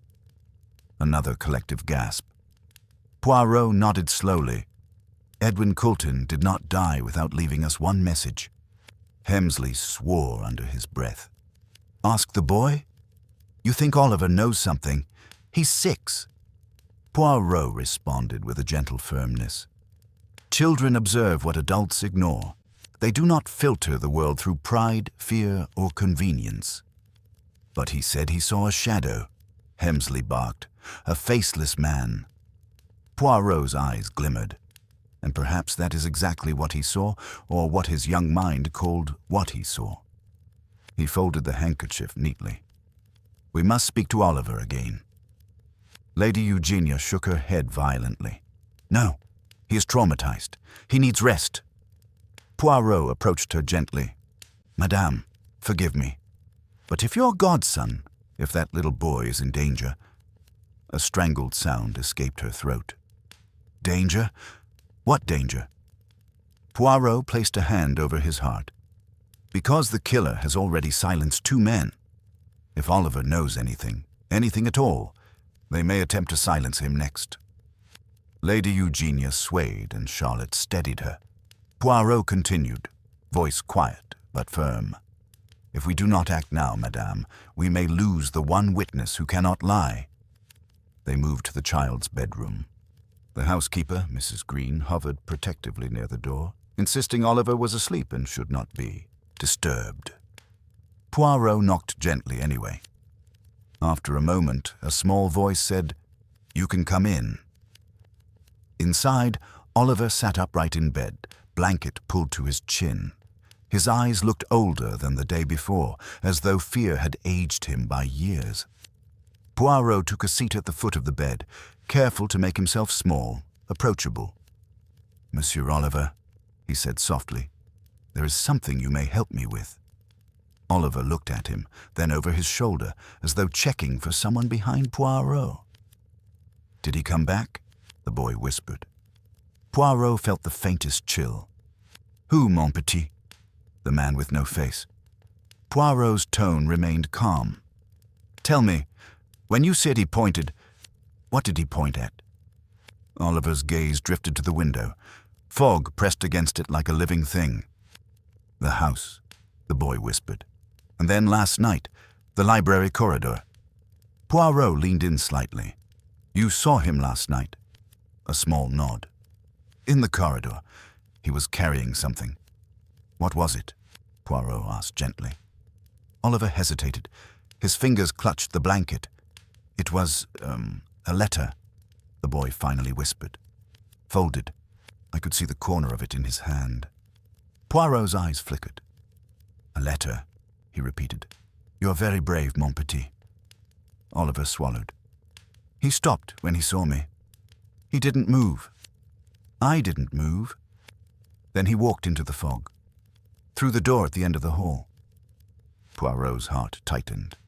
Another collective gasp. Poirot nodded slowly. Edwin Colton did not die without leaving us one message. Hemsley swore under his breath. "Ask the boy? You think Oliver knows something? He's 6. Poirot responded with a gentle firmness. "Children observe what adults ignore. They do not filter the world through pride, fear, or convenience." "But he said he saw a shadow," Hemsley barked. "A faceless man." Poirot's eyes glimmered. And perhaps that is exactly what he saw, or what his young mind called what he saw. He folded the handkerchief neatly. "We must speak to Oliver again." Lady Eugenia shook her head violently. "No, he is traumatized. He needs rest." Poirot approached her gently. "Madame, forgive me. But if your godson, if that little boy is in danger—" A strangled sound escaped her throat. "Danger? What danger?" Poirot placed a hand over his heart. "Because the killer has already silenced 2 men. If Oliver knows anything at all, they may attempt to silence him next." Lady Eugenia swayed and Charlotte steadied her. Poirot continued, voice quiet but firm. "If we do not act now, madame, we may lose the one witness who cannot lie." They moved to the child's bedroom. The housekeeper, Mrs. Green, hovered protectively near the door, insisting Oliver was asleep and should not be disturbed. Poirot knocked gently anyway. After a moment, a small voice said, "You can come in." Inside, Oliver sat upright in bed, blanket pulled to his chin. His eyes looked older than the day before, as though fear had aged him by years. Poirot took a seat at the foot of the bed, careful to make himself small, approachable. "Monsieur Oliver," he said softly, "there is something you may help me with." Oliver looked at him, then over his shoulder, as though checking for someone behind Poirot. "Did he come back?" the boy whispered. Poirot felt the faintest chill. "Who, mon petit?" The man with no face. Poirot's tone remained calm. "Tell me, when you said he pointed, what did he point at?" Oliver's gaze drifted to the window. Fog pressed against it like a living thing. "The house," the boy whispered. "And then last night, the library corridor." Poirot leaned in slightly. "You saw him last night?" A small nod. "In the corridor. He was carrying something." "What was it?" Poirot asked gently. Oliver hesitated. His fingers clutched the blanket. "It was, a letter," the boy finally whispered. "Folded. I could see the corner of it in his hand." Poirot's eyes flickered. "A letter," he repeated. "You are very brave, mon petit." Oliver swallowed. "He stopped when he saw me. He didn't move. I didn't move." Then he walked into the fog, through the door at the end of the hall. Poirot's heart tightened.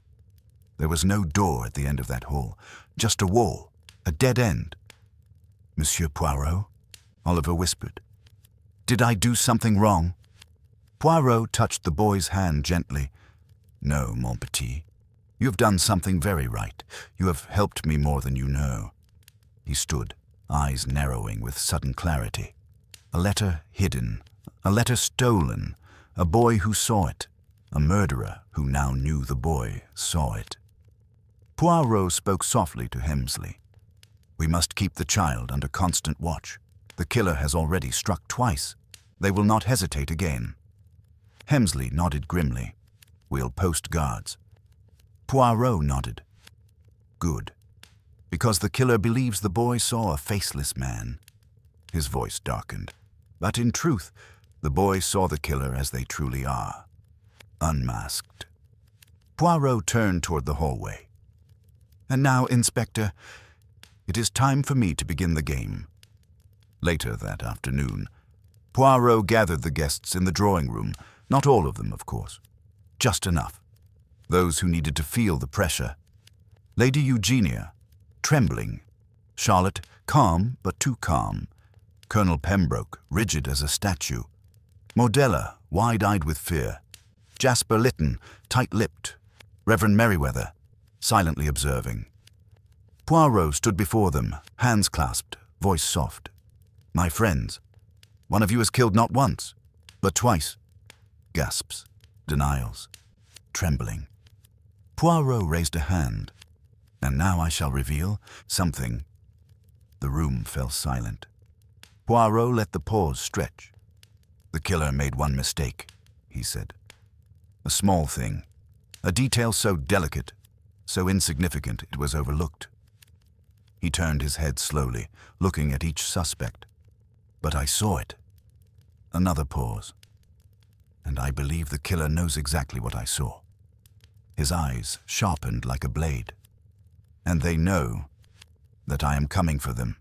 There was no door at the end of that hall, just a wall, a dead end. "Monsieur Poirot," Oliver whispered, "did I do something wrong?" Poirot touched the boy's hand gently. "No, mon petit. You have done something very right. You have helped me more than you know." He stood, eyes narrowing with sudden clarity. A letter hidden, a letter stolen, a boy who saw it, a murderer who now knew the boy saw it. Poirot spoke softly to Hemsley. "We must keep the child under constant watch. The killer has already struck twice. They will not hesitate again." Hemsley nodded grimly. "We'll post guards." Poirot nodded. "Good. Because the killer believes the boy saw a faceless man." His voice darkened. "But in truth, the boy saw the killer as they truly are, unmasked." Poirot turned toward the hallway. "And now, Inspector, it is time for me to begin the game." Later that afternoon, Poirot gathered the guests in the drawing room, not all of them, of course, just enough. Those who needed to feel the pressure. Lady Eugenia, trembling. Charlotte, calm but too calm. Colonel Pembroke, rigid as a statue. Modella, wide-eyed with fear. Jasper Lytton, tight-lipped. Reverend Merriweather, silently observing. Poirot stood before them, hands clasped, voice soft. "My friends, one of you has killed not once, but twice." Gasps, denials, trembling. Poirot raised a hand. "And now I shall reveal something." The room fell silent. Poirot let the pause stretch. "The killer made one mistake," he said. "A small thing, a detail so delicate, so insignificant it was overlooked." He turned his head slowly, looking at each suspect. "But I saw it." Another pause. "And I believe the killer knows exactly what I saw." His eyes sharpened like a blade. "And they know that I am coming for them."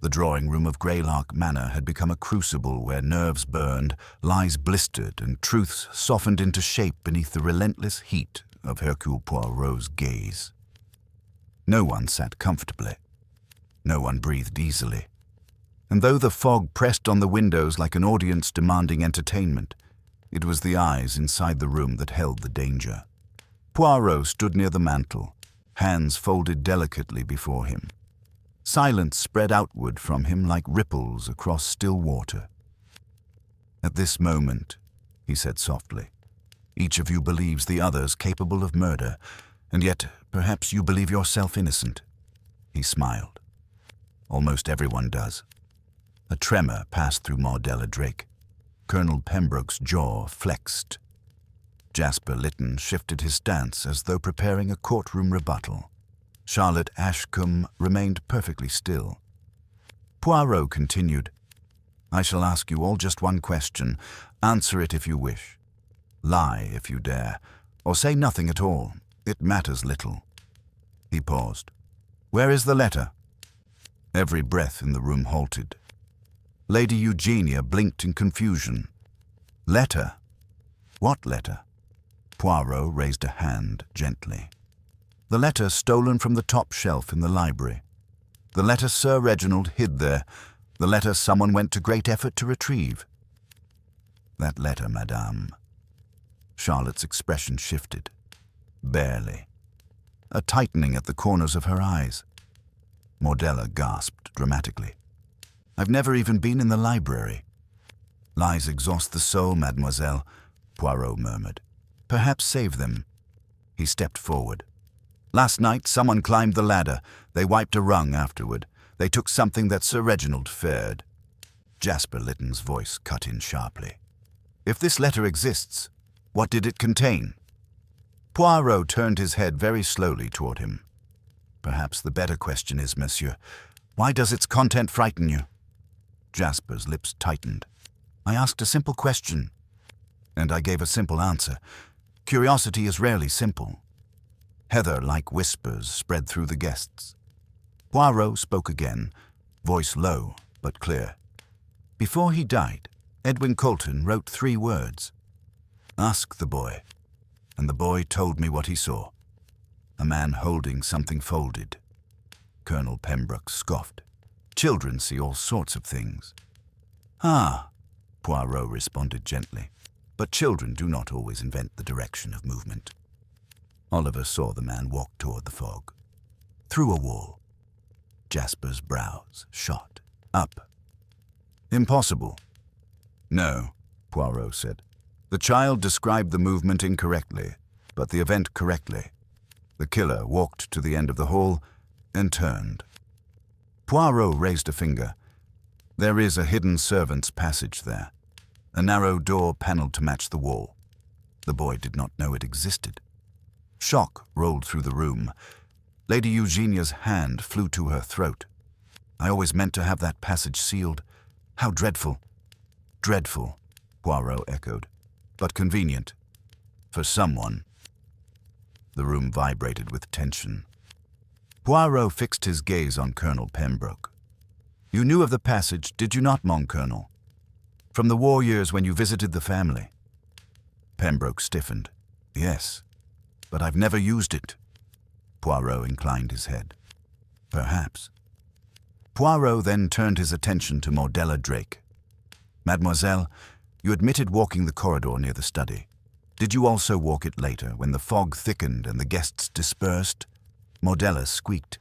The drawing room of Greylark Manor had become a crucible where nerves burned, lies blistered, and truths softened into shape beneath the relentless heat of Hercule Poirot's gaze. No one sat comfortably. No one breathed easily. And though the fog pressed on the windows like an audience demanding entertainment, it was the eyes inside the room that held the danger. Poirot stood near the mantel, hands folded delicately before him. Silence spread outward from him like ripples across still water. At this moment, he said softly, each of you believes the others capable of murder, and yet perhaps you believe yourself innocent. He smiled. Almost everyone does. A tremor passed through Mordella Drake. Colonel Pembroke's jaw flexed. Jasper Lytton shifted his stance as though preparing a courtroom rebuttal. Charlotte Ashcombe remained perfectly still. Poirot continued, I shall ask you all just one question. Answer it if you wish. Lie if you dare, or say nothing at all. It matters little. He paused. Where is the letter? Every breath in the room halted. Lady Eugenia blinked in confusion. Letter? What letter? Poirot raised a hand gently. The letter stolen from the top shelf in the library. The letter Sir Reginald hid there. The letter someone went to great effort to retrieve. That letter, madame. Charlotte's expression shifted. Barely. A tightening at the corners of her eyes. Mordella gasped dramatically. I've never even been in the library. Lies exhaust the soul, mademoiselle, Poirot murmured. Perhaps save them. He stepped forward. Last night, someone climbed the ladder. They wiped a rung afterward. They took something that Sir Reginald feared. Jasper Lytton's voice cut in sharply. If this letter exists, what did it contain? Poirot turned his head very slowly toward him. Perhaps the better question is, monsieur, why does its content frighten you? Jasper's lips tightened. I asked a simple question, and I gave a simple answer. Curiosity is rarely simple. Heather-like whispers spread through the guests. Poirot spoke again, voice low but clear. Before he died, Edwin Colton wrote 3 words. Ask the boy. And the boy told me what he saw. A man holding something folded. Colonel Pembroke scoffed. Children see all sorts of things. Ah, Poirot responded gently. But children do not always invent the direction of movement. Oliver saw the man walk toward the fog. Through a wall. Jasper's brows shot up. Impossible. No, Poirot said. The child described the movement incorrectly, but the event correctly. The killer walked to the end of the hall and turned. Poirot raised a finger. There is a hidden servant's passage there. A narrow door paneled to match the wall. The boy did not know it existed. Shock rolled through the room. Lady Eugenia's hand flew to her throat. I always meant to have that passage sealed. How dreadful. Dreadful, Poirot echoed. But convenient. For someone. The room vibrated with tension. Poirot fixed his gaze on Colonel Pembroke. You knew of the passage, did you not, mon colonel? From the war years when you visited the family. Pembroke stiffened. Yes, but I've never used it. Poirot inclined his head. Perhaps. Poirot then turned his attention to Mordella Drake. Mademoiselle, you admitted walking the corridor near the study. Did you also walk it later, when the fog thickened and the guests dispersed? Mordella squeaked.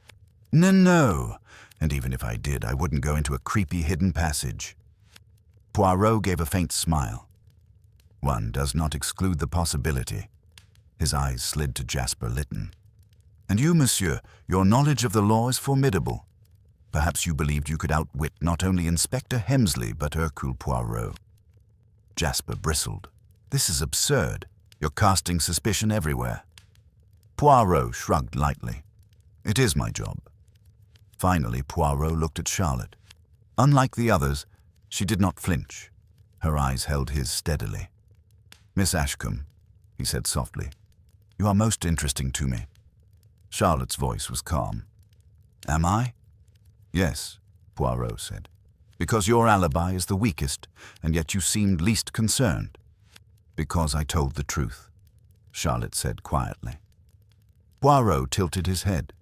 No, and even if I did, I wouldn't go into a creepy hidden passage. Poirot gave a faint smile. One does not exclude the possibility. His eyes slid to Jasper Lytton. And you, monsieur, your knowledge of the law is formidable. Perhaps you believed you could outwit not only Inspector Hemsley, but Hercule Poirot. Jasper bristled. This is absurd. You're casting suspicion everywhere. Poirot shrugged lightly. It is my job. Finally, Poirot looked at Charlotte. Unlike the others, she did not flinch. Her eyes held his steadily. Miss Ashcombe, he said softly, you are most interesting to me. Charlotte's voice was calm. Am I? Yes, Poirot said. Because your alibi is the weakest, and yet you seemed least concerned. Because I told the truth, Charlotte said quietly. Poirot tilted his head.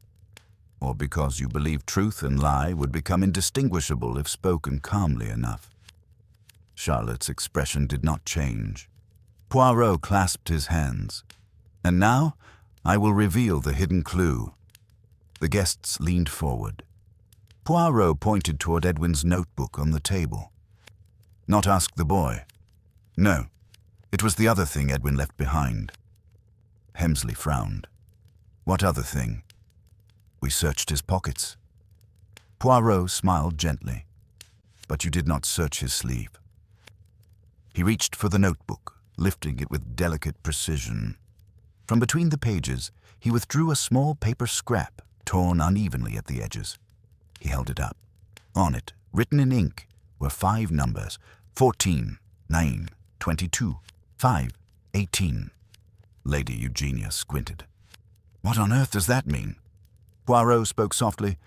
Or because you believe truth and lie would become indistinguishable if spoken calmly enough. Charlotte's expression did not change. Poirot clasped his hands. And now, I will reveal the hidden clue. The guests leaned forward. Poirot pointed toward Edwin's notebook on the table. Not ask the boy, No, it was the other thing Edwin left behind. Hemsley frowned. What other thing? We searched his pockets. Poirot smiled gently. But you did not search his sleeve. He reached for the notebook, lifting it with delicate precision. From between the pages, he withdrew a small paper scrap, torn unevenly at the edges. He held it up. On it, written in ink, were 5 numbers: 14, 9, 22, 5, 18. Lady Eugenia squinted. What on earth does that mean? Poirot spoke softly.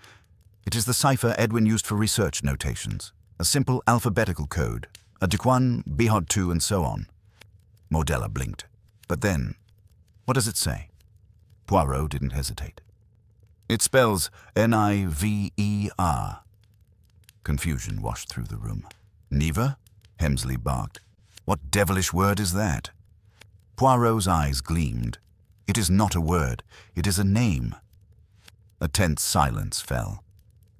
It is the cipher Edwin used for research notations. A simple alphabetical code. A Duquan, Bihod2, and so on. Mordella blinked. But then, what does it say? Poirot didn't hesitate. It spells Niver. Confusion washed through the room. Niver? Hemsley barked. What devilish word is that? Poirot's eyes gleamed. It is not a word. It is a name. A tense silence fell.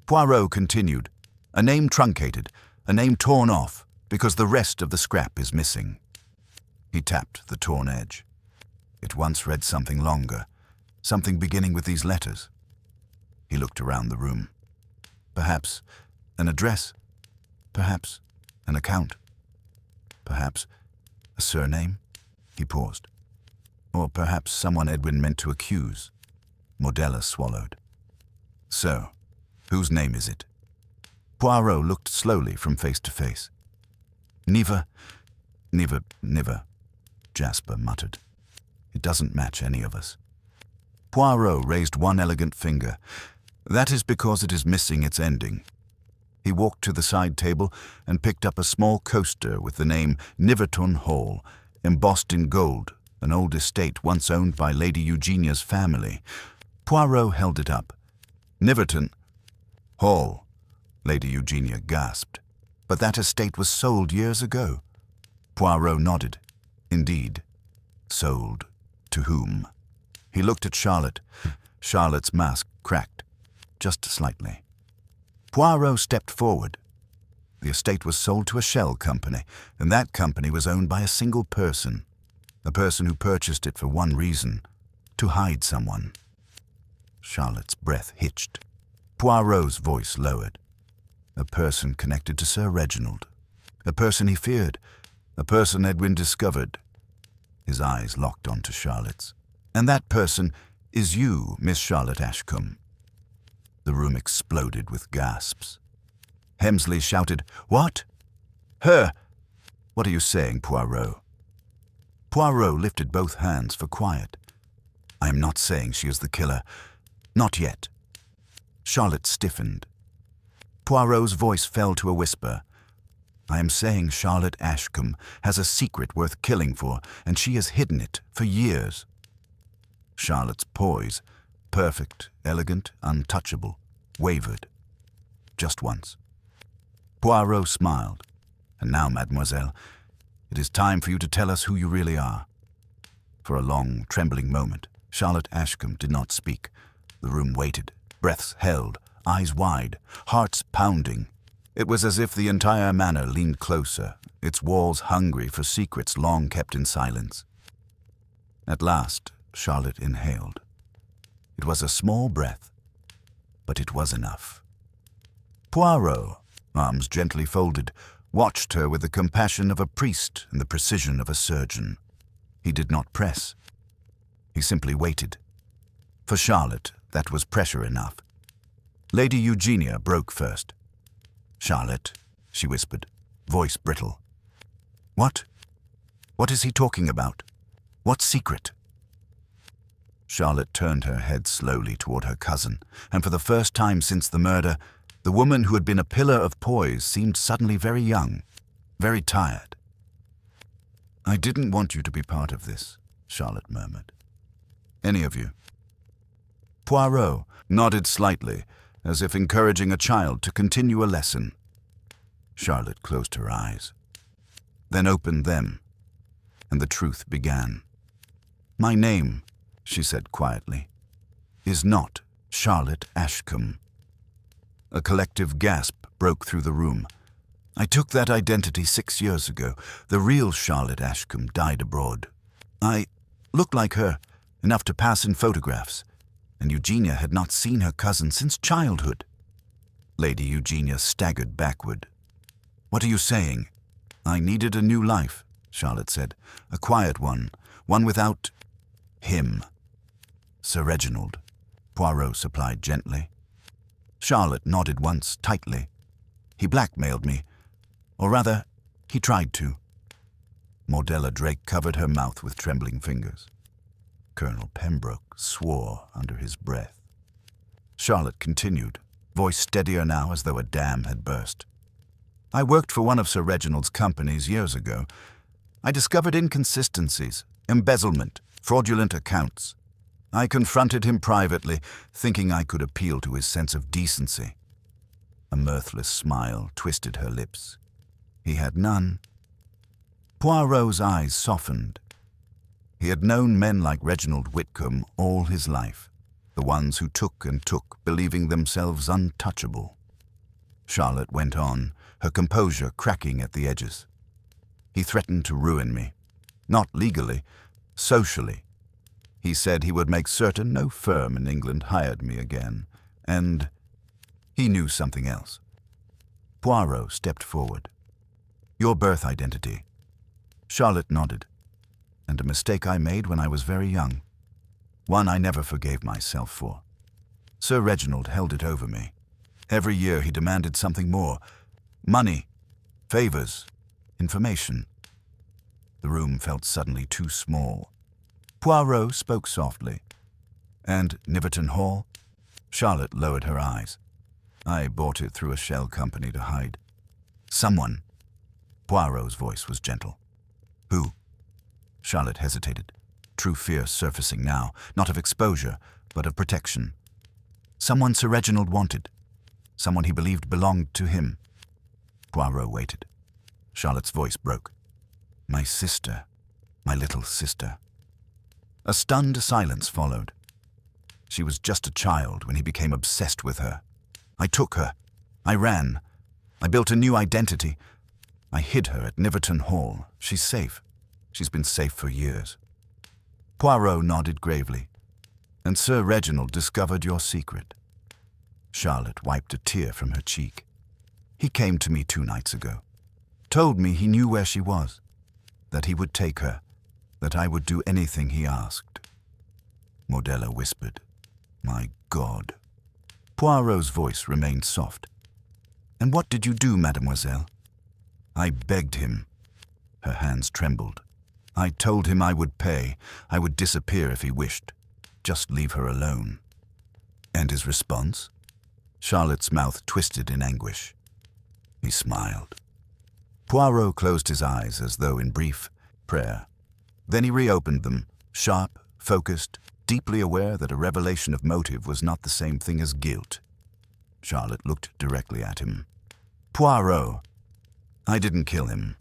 Poirot continued. A name truncated, a name torn off, because the rest of the scrap is missing. He tapped the torn edge. It once read something longer, something beginning with these letters. He looked around the room. Perhaps an address, perhaps an account, perhaps a surname. He paused. Or perhaps someone Edwin meant to accuse. Mordella swallowed. So, whose name is it? Poirot looked slowly from face to face. Niver, Jasper muttered. It doesn't match any of us. Poirot raised one elegant finger. That is because it is missing its ending. He walked to the side table and picked up a small coaster with the name Niverton Hall, embossed in gold, an old estate once owned by Lady Eugenia's family. Poirot held it up. Niverton Hall, Lady Eugenia gasped. But that estate was sold years ago. Poirot nodded. Indeed. Sold. To whom? He looked at Charlotte. Charlotte's mask cracked, just slightly. Poirot stepped forward. The estate was sold to a shell company, and that company was owned by a single person. A person who purchased it for one reason: to hide someone. Charlotte's breath hitched. Poirot's voice lowered. A person connected to Sir Reginald. A person he feared. A person Edwin discovered. His eyes locked onto Charlotte's. And that person is you, Miss Charlotte Ashcombe. The room exploded with gasps. Hemsley shouted, What? Her! What are you saying, Poirot? Poirot lifted both hands for quiet. I am not saying she is the killer. Not yet. Charlotte stiffened. Poirot's voice fell to a whisper. I am saying Charlotte Ashcombe has a secret worth killing for, and she has hidden it for years. Charlotte's poise, perfect, elegant, untouchable, wavered. Just once. Poirot smiled. And now, mademoiselle, it is time for you to tell us who you really are. For a long, trembling moment, Charlotte Ashcombe did not speak. The room waited, breaths held, eyes wide, hearts pounding. It was as if the entire manor leaned closer, its walls hungry for secrets long kept in silence. At last, Charlotte inhaled. It was a small breath, but it was enough. Poirot, arms gently folded, watched her with the compassion of a priest and the precision of a surgeon. He did not press. He simply waited. For Charlotte, that was pressure enough. Lady Eugenia broke first. Charlotte, she whispered, voice brittle. What? What is he talking about? What secret? Charlotte turned her head slowly toward her cousin, and for the first time since the murder, the woman who had been a pillar of poise seemed suddenly very young, very tired. I didn't want you to be part of this, Charlotte murmured. Any of you? Poirot nodded slightly, as if encouraging a child to continue a lesson. Charlotte closed her eyes, then opened them, and the truth began. My name, she said quietly, is not Charlotte Ashcombe. A collective gasp broke through the room. I took that identity 6 years ago. The real Charlotte Ashcombe died abroad. I looked like her, enough to pass in photographs, and Eugenia had not seen her cousin since childhood. Lady Eugenia staggered backward. "What are you saying?" "I needed a new life," Charlotte said. "A quiet one without him." "Sir Reginald," Poirot supplied gently. Charlotte nodded once, tightly. "He blackmailed me. Or rather, he tried to." Mordella Drake covered her mouth with trembling fingers. Colonel Pembroke swore under his breath. Charlotte continued, voice steadier now as though a dam had burst. "I worked for one of Sir Reginald's companies years ago. I discovered inconsistencies, embezzlement, fraudulent accounts. I confronted him privately, thinking I could appeal to his sense of decency." A mirthless smile twisted her lips. He had none. Poirot's eyes softened. He had known men like Reginald Whitcomb all his life, the ones who took and took, believing themselves untouchable. Charlotte went on, her composure cracking at the edges. "He threatened to ruin me. Not legally, socially. He said he would make certain no firm in England hired me again, and he knew something else." Poirot stepped forward. "Your birth identity." Charlotte nodded. "And a mistake I made when I was very young. One I never forgave myself for. Sir Reginald held it over me. Every year he demanded something more. Money, favors, information." The room felt suddenly too small. Poirot spoke softly. "And Niverton Hall?" Charlotte lowered her eyes. "I bought it through a shell company to hide someone." Poirot's voice was gentle. "Who?" Charlotte hesitated, true fear surfacing now, not of exposure, but of protection. "Someone Sir Reginald wanted. Someone he believed belonged to him." Poirot waited. Charlotte's voice broke. "My sister. My little sister." A stunned silence followed. "She was just a child when he became obsessed with her. I took her. I ran. I built a new identity. I hid her at Niverton Hall. She's safe. She's been safe for years." Poirot nodded gravely. "And Sir Reginald discovered your secret." Charlotte wiped a tear from her cheek. "He came to me 2 nights ago. Told me he knew where she was. That he would take her. That I would do anything he asked." Mordella whispered, "My God." Poirot's voice remained soft. "And what did you do, mademoiselle?" "I begged him." Her hands trembled. "I told him I would pay. I would disappear if he wished. Just leave her alone." "And his response?" Charlotte's mouth twisted in anguish. He smiled. Poirot closed his eyes as though in brief prayer. Then he reopened them, sharp, focused, deeply aware that a revelation of motive was not the same thing as guilt. Charlotte looked directly at him. "Poirot, I didn't kill him."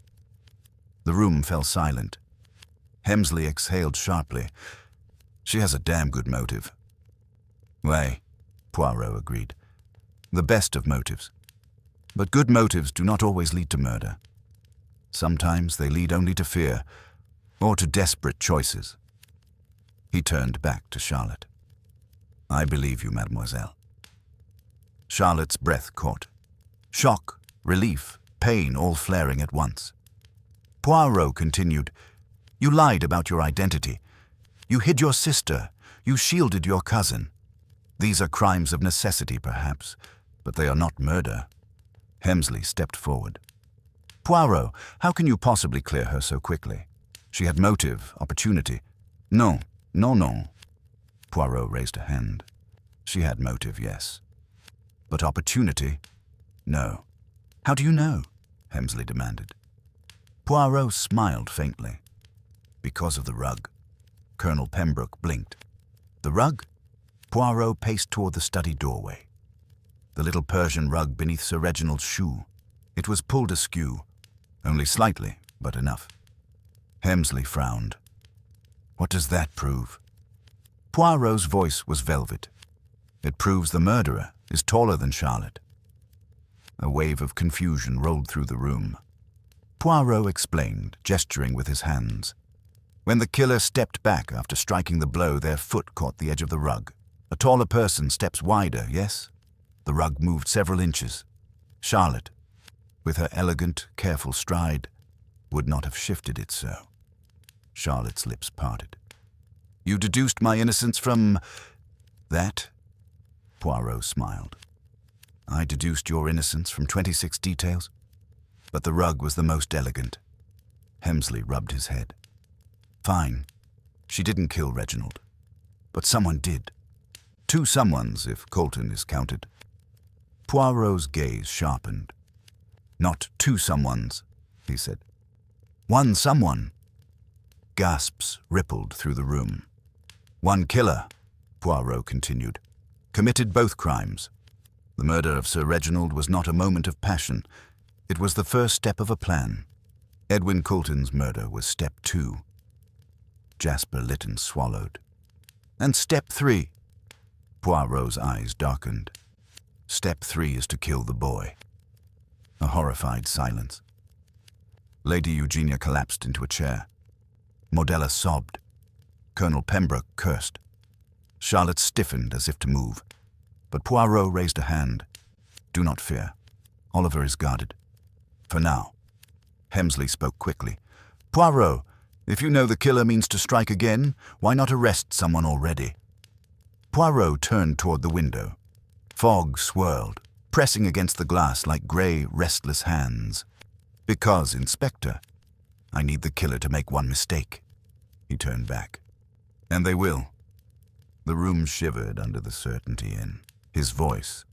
The room fell silent. Hemsley exhaled sharply. "She has a damn good motive." "Why," Poirot agreed. "The best of motives. But good motives do not always lead to murder. Sometimes they lead only to fear, or to desperate choices." He turned back to Charlotte. "I believe you, mademoiselle." Charlotte's breath caught. Shock, relief, pain all flaring at once. Poirot continued, "You lied about your identity. You hid your sister. You shielded your cousin. These are crimes of necessity, perhaps, but they are not murder." Hemsley stepped forward. "Poirot, how can you possibly clear her so quickly? She had motive, opportunity." "No. Poirot raised a hand. "She had motive, yes. But opportunity? No." "How do you know?" Hemsley demanded. Poirot smiled faintly. "Because of the rug." Colonel Pembroke blinked. "The rug?" Poirot paced toward the study doorway. The little Persian rug beneath Sir Reginald's shoe. It was pulled askew, only slightly, but enough. Hemsley frowned. "What does that prove?" Poirot's voice was velvet. "It proves the murderer is taller than Charlotte." A wave of confusion rolled through the room. Poirot explained, gesturing with his hands. When the killer stepped back after striking the blow, their foot caught the edge of the rug. A taller person steps wider, yes? The rug moved several inches. Charlotte, with her elegant, careful stride, would not have shifted it so. Charlotte's lips parted. You deduced my innocence from that? Poirot smiled. I deduced your innocence from 26 details, but the rug was the most elegant. Hemsley rubbed his head. Fine. She didn't kill Reginald, but someone did. Two someones, if Colton is counted. Poirot's gaze sharpened. Not two someones, he said. One someone. Gasps rippled through the room. One killer, Poirot continued, committed both crimes. The murder of Sir Reginald was not a moment of passion. It was the first step of a plan. Edwin Colton's murder was step 2. Jasper Lytton swallowed. And step 3. Poirot's eyes darkened. Step 3 is to kill the boy. A horrified silence. Lady Eugenia collapsed into a chair. Modella sobbed. Colonel Pembroke cursed. Charlotte stiffened as if to move. But Poirot raised a hand. Do not fear. Oliver is guarded. For now. Hemsley spoke quickly. Poirot, if you know the killer means to strike again, why not arrest someone already? Poirot turned toward the window. Fog swirled, pressing against the glass like grey, restless hands. Because, Inspector, I need the killer to make one mistake. He turned back. And they will. The room shivered under the certainty in his voice.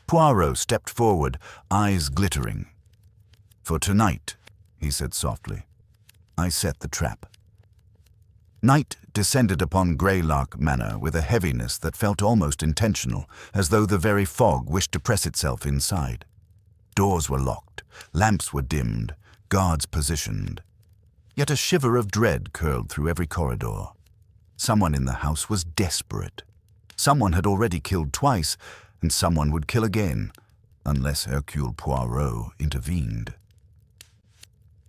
Poirot stepped forward, eyes glittering. For tonight, he said softly, I set the trap. Night descended upon Greylark Manor with a heaviness that felt almost intentional, as though the very fog wished to press itself inside. Doors were locked, lamps were dimmed, guards positioned. Yet a shiver of dread curled through every corridor. Someone in the house was desperate. Someone had already killed twice, and someone would kill again, unless Hercule Poirot intervened.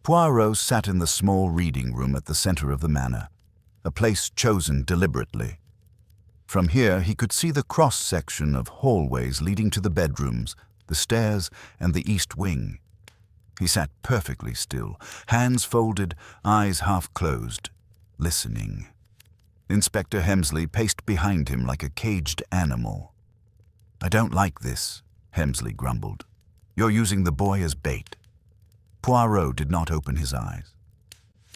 Poirot sat in the small reading room at the center of the manor, a place chosen deliberately. From here he could see the cross-section of hallways leading to the bedrooms, the stairs, and the east wing. He sat perfectly still, hands folded, eyes half closed, listening. Inspector Hemsley paced behind him like a caged animal. I don't like this, Hemsley grumbled. You're using the boy as bait. Poirot did not open his eyes.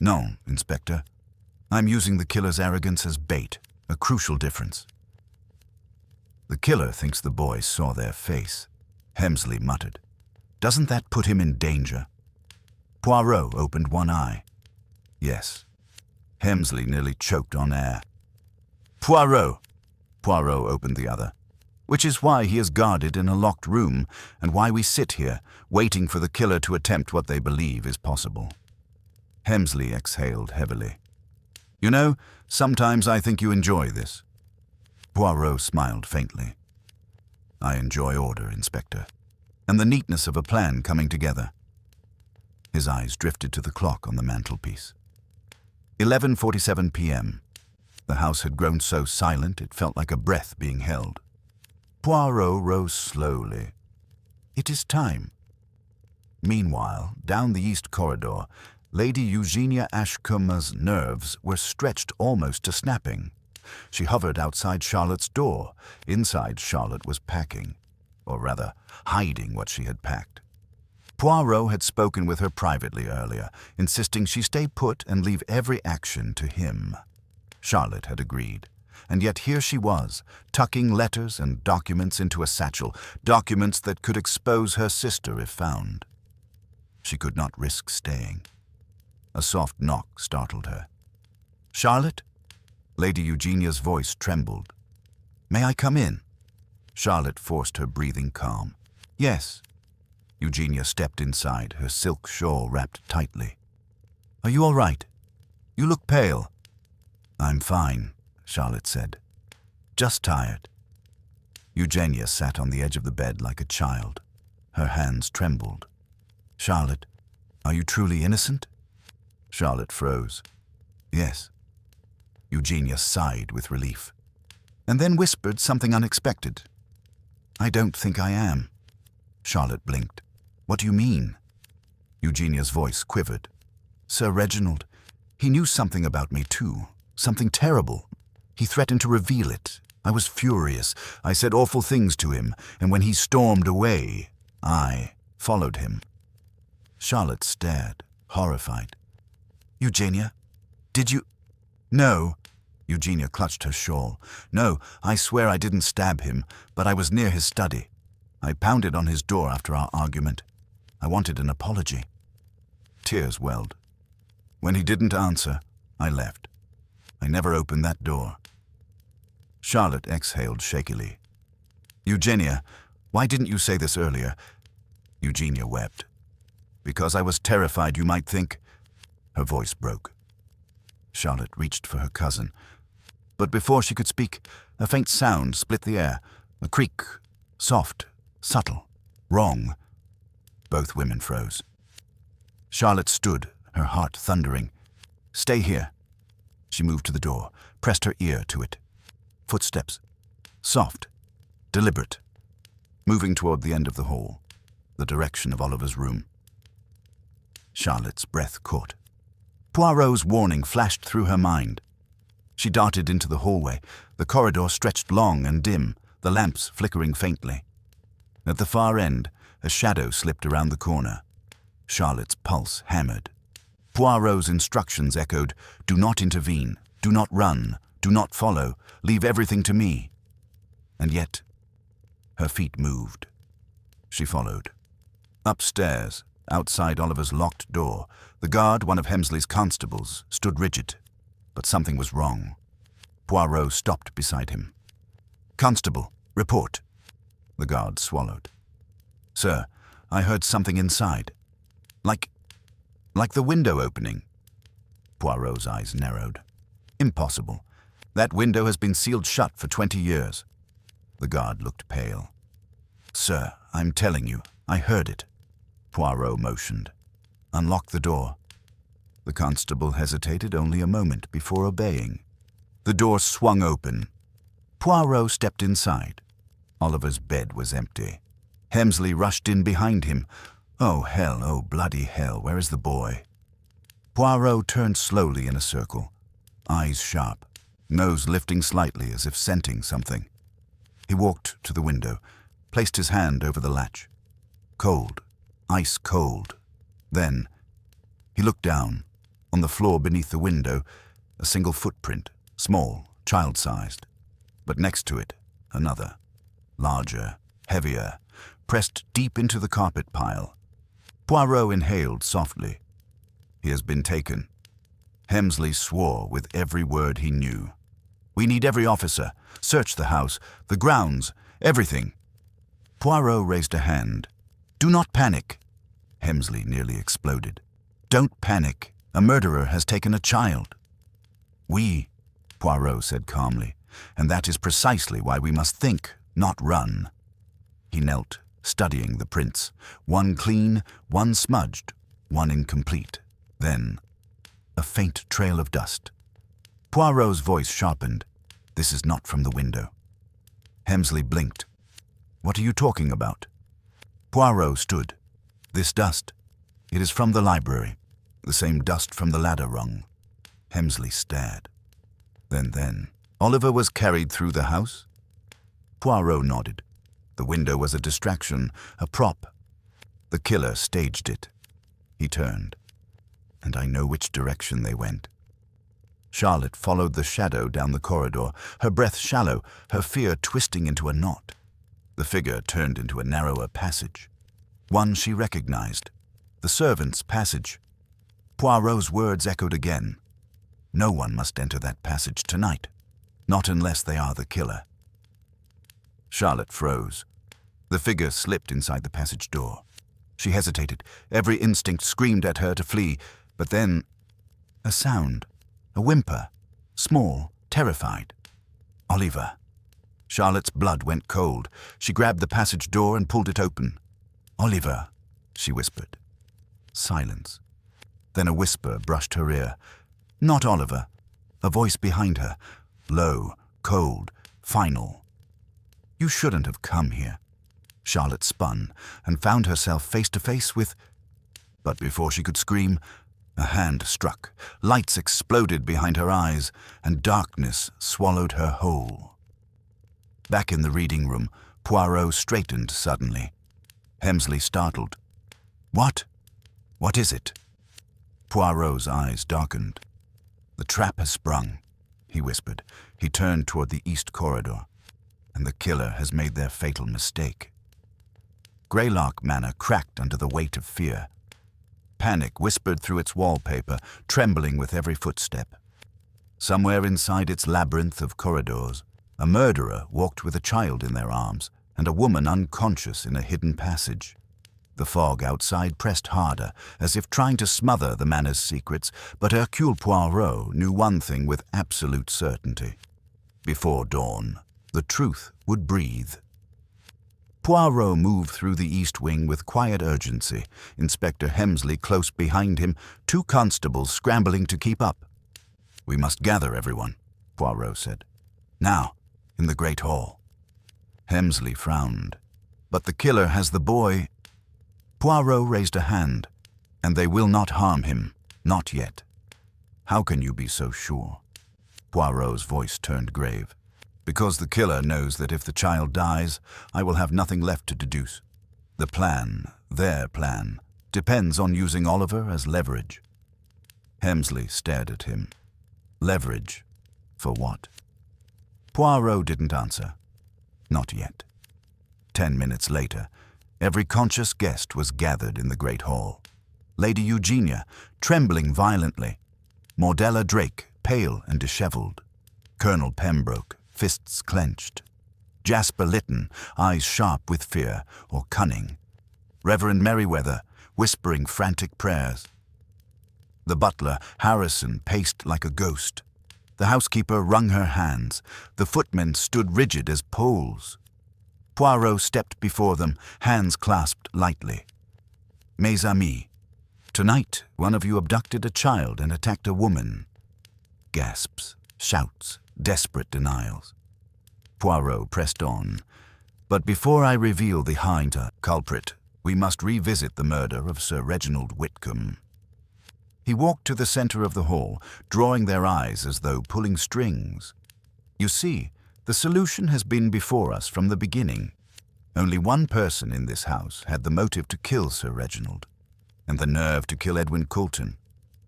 No, Inspector. I'm using the killer's arrogance as bait, a crucial difference. The killer thinks the boys saw their face, Hemsley muttered. Doesn't that put him in danger? Poirot opened one eye. Yes. Hemsley nearly choked on air. Poirot! Poirot opened the other. Which is why he is guarded in a locked room, and why we sit here, waiting for the killer to attempt what they believe is possible. Hemsley exhaled heavily. You know, sometimes I think you enjoy this. Poirot smiled faintly. I enjoy order, Inspector, and the neatness of a plan coming together. His eyes drifted to the clock on the mantelpiece. 11:47 p.m. The house had grown so silent it felt like a breath being held. Poirot rose slowly. It is time. Meanwhile, down the east corridor, Lady Eugenia Ashcombe's nerves were stretched almost to snapping. She hovered outside Charlotte's door. Inside, Charlotte was packing, or rather, hiding what she had packed. Poirot had spoken with her privately earlier, insisting she stay put and leave every action to him. Charlotte had agreed. And yet here she was, tucking letters and documents into a satchel, documents that could expose her sister if found. She could not risk staying. A soft knock startled her. Charlotte? Lady Eugenia's voice trembled. May I come in? Charlotte forced her breathing calm. Yes. Eugenia stepped inside, her silk shawl wrapped tightly. Are you all right? You look pale. I'm fine, Charlotte said. Just tired. Eugenia sat on the edge of the bed like a child. Her hands trembled. "Charlotte, are you truly innocent?" Charlotte froze. "Yes." Eugenia sighed with relief, and then whispered something unexpected. "I don't think I am." Charlotte blinked. "What do you mean?" Eugenia's voice quivered. "Sir Reginald, he knew something about me too, something terrible. He threatened to reveal it. I was furious. I said awful things to him, and when he stormed away, I followed him." Charlotte stared, horrified. "Eugenia, did you—" "No." Eugenia clutched her shawl. "No, I swear I didn't stab him, but I was near his study. I pounded on his door after our argument. I wanted an apology." Tears welled. "When he didn't answer, I left. I never opened that door." Charlotte exhaled shakily. "Eugenia, why didn't you say this earlier?" Eugenia wept. "Because I was terrified you might think—" Her voice broke. Charlotte reached for her cousin. But before she could speak, a faint sound split the air. A creak, soft, subtle, wrong. Both women froze. Charlotte stood, her heart thundering. "Stay here." She moved to the door, pressed her ear to it. Footsteps. Soft, deliberate. Moving toward the end of the hall, the direction of Oliver's room. Charlotte's breath caught. Poirot's warning flashed through her mind. She darted into the hallway. The corridor stretched long and dim, the lamps flickering faintly. At the far end, a shadow slipped around the corner. Charlotte's pulse hammered. Poirot's instructions echoed, "Do not intervene, do not run, do not follow, leave everything to me." And yet, her feet moved. She followed. Upstairs, outside Oliver's locked door, the guard, one of Hemsley's constables, stood rigid. But something was wrong. Poirot stopped beside him. "Constable, report." The guard swallowed. "Sir, I heard something inside. Like the window opening." Poirot's eyes narrowed. "Impossible. That window has been sealed shut for 20 years. The guard looked pale. "Sir, I'm telling you, I heard it." Poirot motioned. "Unlock the door." The constable hesitated only a moment before obeying. The door swung open. Poirot stepped inside. Oliver's bed was empty. Hemsley rushed in behind him. "Oh, hell, oh, bloody hell, where is the boy?" Poirot turned slowly in a circle, eyes sharp, nose lifting slightly as if scenting something. He walked to the window, placed his hand over the latch. Cold, ice cold. Then he looked down. On the floor beneath the window, a single footprint, small, child-sized. But next to it, another, larger, heavier, pressed deep into the carpet pile. Poirot inhaled softly. "He has been taken." Hemsley swore with every word he knew. "We need every officer. Search the house, the grounds, everything." Poirot raised a hand. "Do not panic." Hemsley nearly exploded. "Don't panic. A murderer has taken a child." "We," Poirot said calmly, "and that is precisely why we must think, not run." He knelt, studying the prints, one clean, one smudged, one incomplete. Then, a faint trail of dust. Poirot's voice sharpened. "This is not from the window." Hemsley blinked. "What are you talking about?" Poirot stood. "This dust. It is from the library, the same dust from the ladder rung." Hemsley stared. Then, Oliver was carried through the house? Poirot nodded. The window was a distraction, a prop. The killer staged it. He turned. And I know which direction they went. Charlotte followed the shadow down the corridor, her breath shallow, her fear twisting into a knot. The figure turned into a narrower passage. One she recognized. The servants' passage. Poirot's words echoed again. No one must enter that passage tonight. Not unless they are the killer. Charlotte froze. The figure slipped inside the passage door. She hesitated. Every instinct screamed at her to flee. But then, a sound. A whimper. Small, terrified. Oliver. Charlotte's blood went cold. She grabbed the passage door and pulled it open. "Oliver," she whispered. Silence. Then a whisper brushed her ear. "Not Oliver." A voice behind her, low, cold, final. "You shouldn't have come here." Charlotte spun and found herself face to face with... But before she could scream, a hand struck, lights exploded behind her eyes, and darkness swallowed her whole. Back in the reading room, Poirot straightened suddenly. Hemsley startled. "What? What is it?" Poirot's eyes darkened. "The trap has sprung," he whispered. He turned toward the east corridor. "And the killer has made their fatal mistake." Greylark Manor cracked under the weight of fear. Panic whispered through its wallpaper, trembling with every footstep. Somewhere inside its labyrinth of corridors, a murderer walked with a child in their arms and a woman unconscious in a hidden passage. The fog outside pressed harder, as if trying to smother the manor's secrets, but Hercule Poirot knew one thing with absolute certainty. Before dawn, the truth would breathe. Poirot moved through the east wing with quiet urgency, Inspector Hemsley close behind him, 2 constables scrambling to keep up. "We must gather everyone," Poirot said. "Now, in the Great Hall." Hemsley frowned. "But the killer has the boy—" Poirot raised a hand. "And they will not harm him, not yet." "How can you be so sure?" Poirot's voice turned grave. "Because the killer knows that if the child dies, I will have nothing left to deduce. The plan, their plan, depends on using Oliver as leverage." Hemsley stared at him. Leverage? For what? Poirot didn't answer. Not yet. 10 minutes later, every conscious guest was gathered in the great hall. Lady Eugenia, trembling violently. Mordella Drake, pale and disheveled. Colonel Pembroke, fists clenched. Jasper Lytton, eyes sharp with fear or cunning. Reverend Merriweather, whispering frantic prayers. The butler, Harrison, paced like a ghost. The housekeeper wrung her hands. The footmen stood rigid as poles. Poirot stepped before them, hands clasped lightly. "Mes amis, tonight one of you abducted a child and attacked a woman." Gasps, shouts, desperate denials. Poirot pressed on. "But before I reveal the culprit, we must revisit the murder of Sir Reginald Whitcomb." He walked to the center of the hall, drawing their eyes as though pulling strings. "You see, the solution has been before us from the beginning. Only one person in this house had the motive to kill Sir Reginald, and the nerve to kill Edwin Coulton,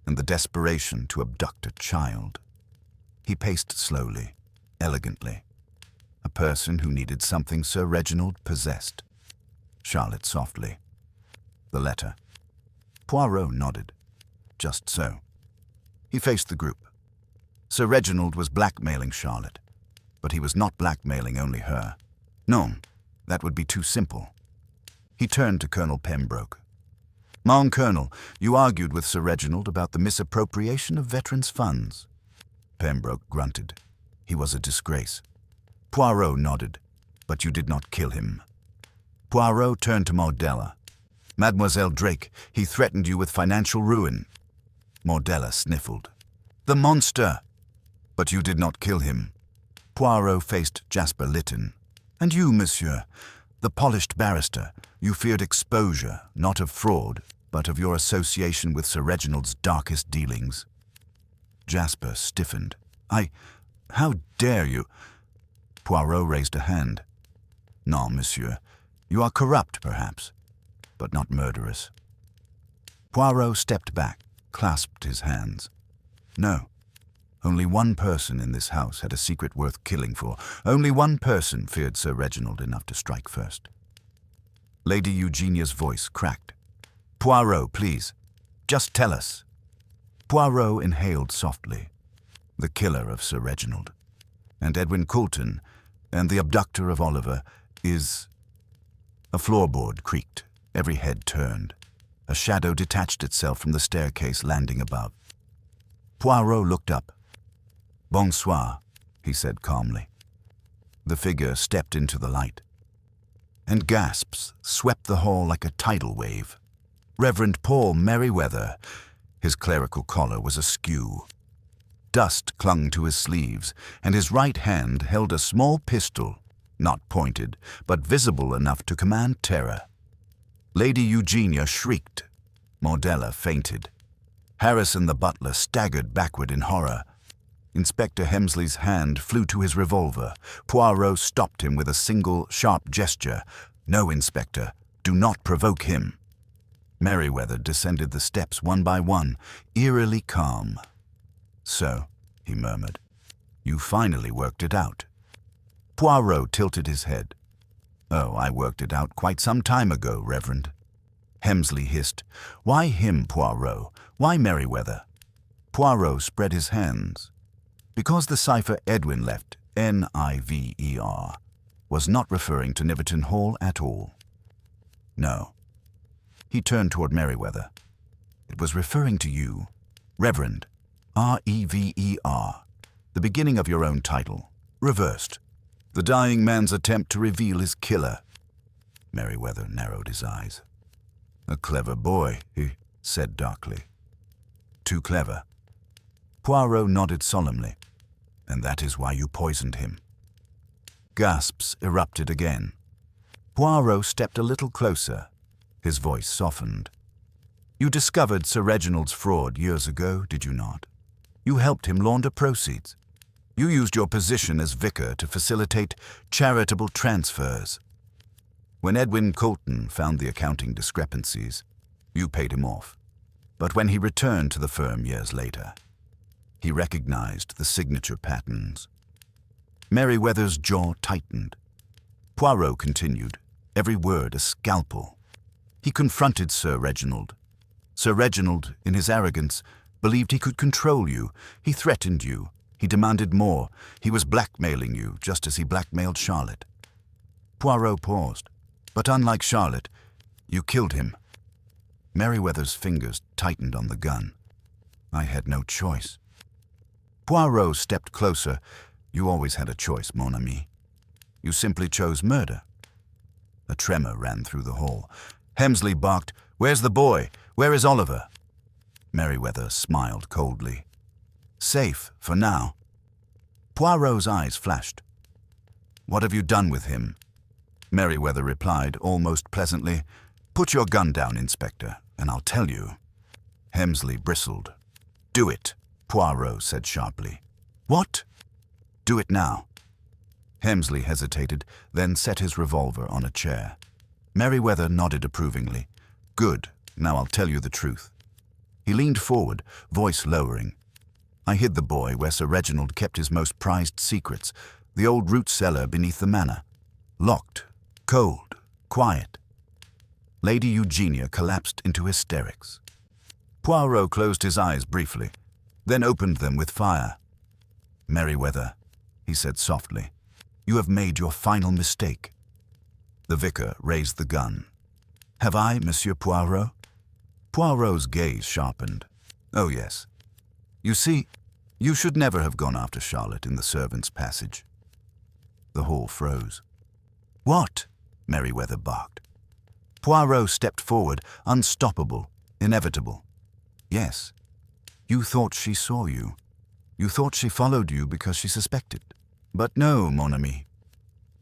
and the desperation to abduct a child." He paced slowly, elegantly. A person who needed something Sir Reginald possessed. Charlotte softly. "The letter." Poirot nodded. Just so. He faced the group. Sir Reginald was blackmailing Charlotte, but he was not blackmailing only her. No, that would be too simple. He turned to Colonel Pembroke. "Mon Colonel, you argued with Sir Reginald about the misappropriation of veterans' funds." Pembroke grunted. He was a disgrace. Poirot nodded. "But you did not kill him." Poirot turned to Mordella. "Mademoiselle Drake, he threatened you with financial ruin." Mordella sniffled. "The monster!" "But you did not kill him." Poirot faced Jasper Lytton. "And you, monsieur, the polished barrister, you feared exposure, not of fraud, but of your association with Sir Reginald's darkest dealings." Jasper stiffened. How dare you?" Poirot raised a hand. "Non, monsieur. You are corrupt, perhaps, but not murderous." Poirot stepped back, clasped his hands. "No. Only one person in this house had a secret worth killing for. Only one person feared Sir Reginald enough to strike first." Lady Eugenia's voice cracked. "Poirot, please. Just tell us." Poirot inhaled softly. "The killer of Sir Reginald. And Edwin Coulton, and the abductor of Oliver, is—" A floorboard creaked. Every head turned. A shadow detached itself from the staircase landing above. Poirot looked up. "Bonsoir," he said calmly. The figure stepped into the light. And gasps swept the hall like a tidal wave. Reverend Paul Merriweather, his clerical collar was askew. Dust clung to his sleeves, and his right hand held a small pistol, not pointed, but visible enough to command terror. Lady Eugenia shrieked. Mordella fainted. Harrison the butler staggered backward in horror. Inspector Hemsley's hand flew to his revolver. Poirot stopped him with a single, sharp gesture. "No, Inspector, do not provoke him." Merriweather descended the steps one by one, eerily calm. "So," he murmured, "you finally worked it out." Poirot tilted his head. "Oh, I worked it out quite some time ago, Reverend." Hemsley hissed, "Why him, Poirot? Why Merriweather?" Poirot spread his hands. Because the cipher Edwin left, Niver, was not referring to Niverton Hall at all. No. He turned toward Merriweather. It was referring to you, Reverend, Rever, the beginning of your own title, reversed. The dying man's attempt to reveal his killer. Merriweather narrowed his eyes. "A clever boy," he said darkly. "Too clever." Poirot nodded solemnly. "And that is why you poisoned him." Gasps erupted again. Poirot stepped a little closer. His voice softened. "You discovered Sir Reginald's fraud years ago, did you not? You helped him launder proceeds. You used your position as vicar to facilitate charitable transfers. When Edwin Colton found the accounting discrepancies, you paid him off. But when he returned to the firm years later, he recognized the signature patterns." Merriweather's jaw tightened. Poirot continued, every word a scalpel. He confronted Sir Reginald. Sir Reginald, in his arrogance, believed he could control you. He threatened you. He demanded more. He was blackmailing you, just as he blackmailed Charlotte. Poirot paused. "But unlike Charlotte, you killed him." Merriweather's fingers tightened on the gun. "I had no choice." Poirot stepped closer. "You always had a choice, mon ami. You simply chose murder." A tremor ran through the hall. Hemsley barked, "Where's the boy? Where is Oliver?" Merriweather smiled coldly. "Safe, for now." Poirot's eyes flashed. "What have you done with him?" Merriweather replied, almost pleasantly, "Put your gun down, Inspector, and I'll tell you." Hemsley bristled. "Do it," Poirot said sharply. "What?" "Do it now." Hemsley hesitated, then set his revolver on a chair. Merriweather nodded approvingly. "Good, now I'll tell you the truth." He leaned forward, voice lowering. "I hid the boy where Sir Reginald kept his most prized secrets, the old root cellar beneath the manor. Locked, cold, quiet." Lady Eugenia collapsed into hysterics. Poirot closed his eyes briefly, then opened them with fire. "Merriweather," he said softly, "you have made your final mistake." The vicar raised the gun. "Have I, Monsieur Poirot?" Poirot's gaze sharpened. "Oh, yes. You see, you should never have gone after Charlotte in the servants' passage." The hall froze. "What?" Merriweather barked. Poirot stepped forward, unstoppable, inevitable. "Yes. You thought she saw you. You thought she followed you because she suspected. But no, mon ami."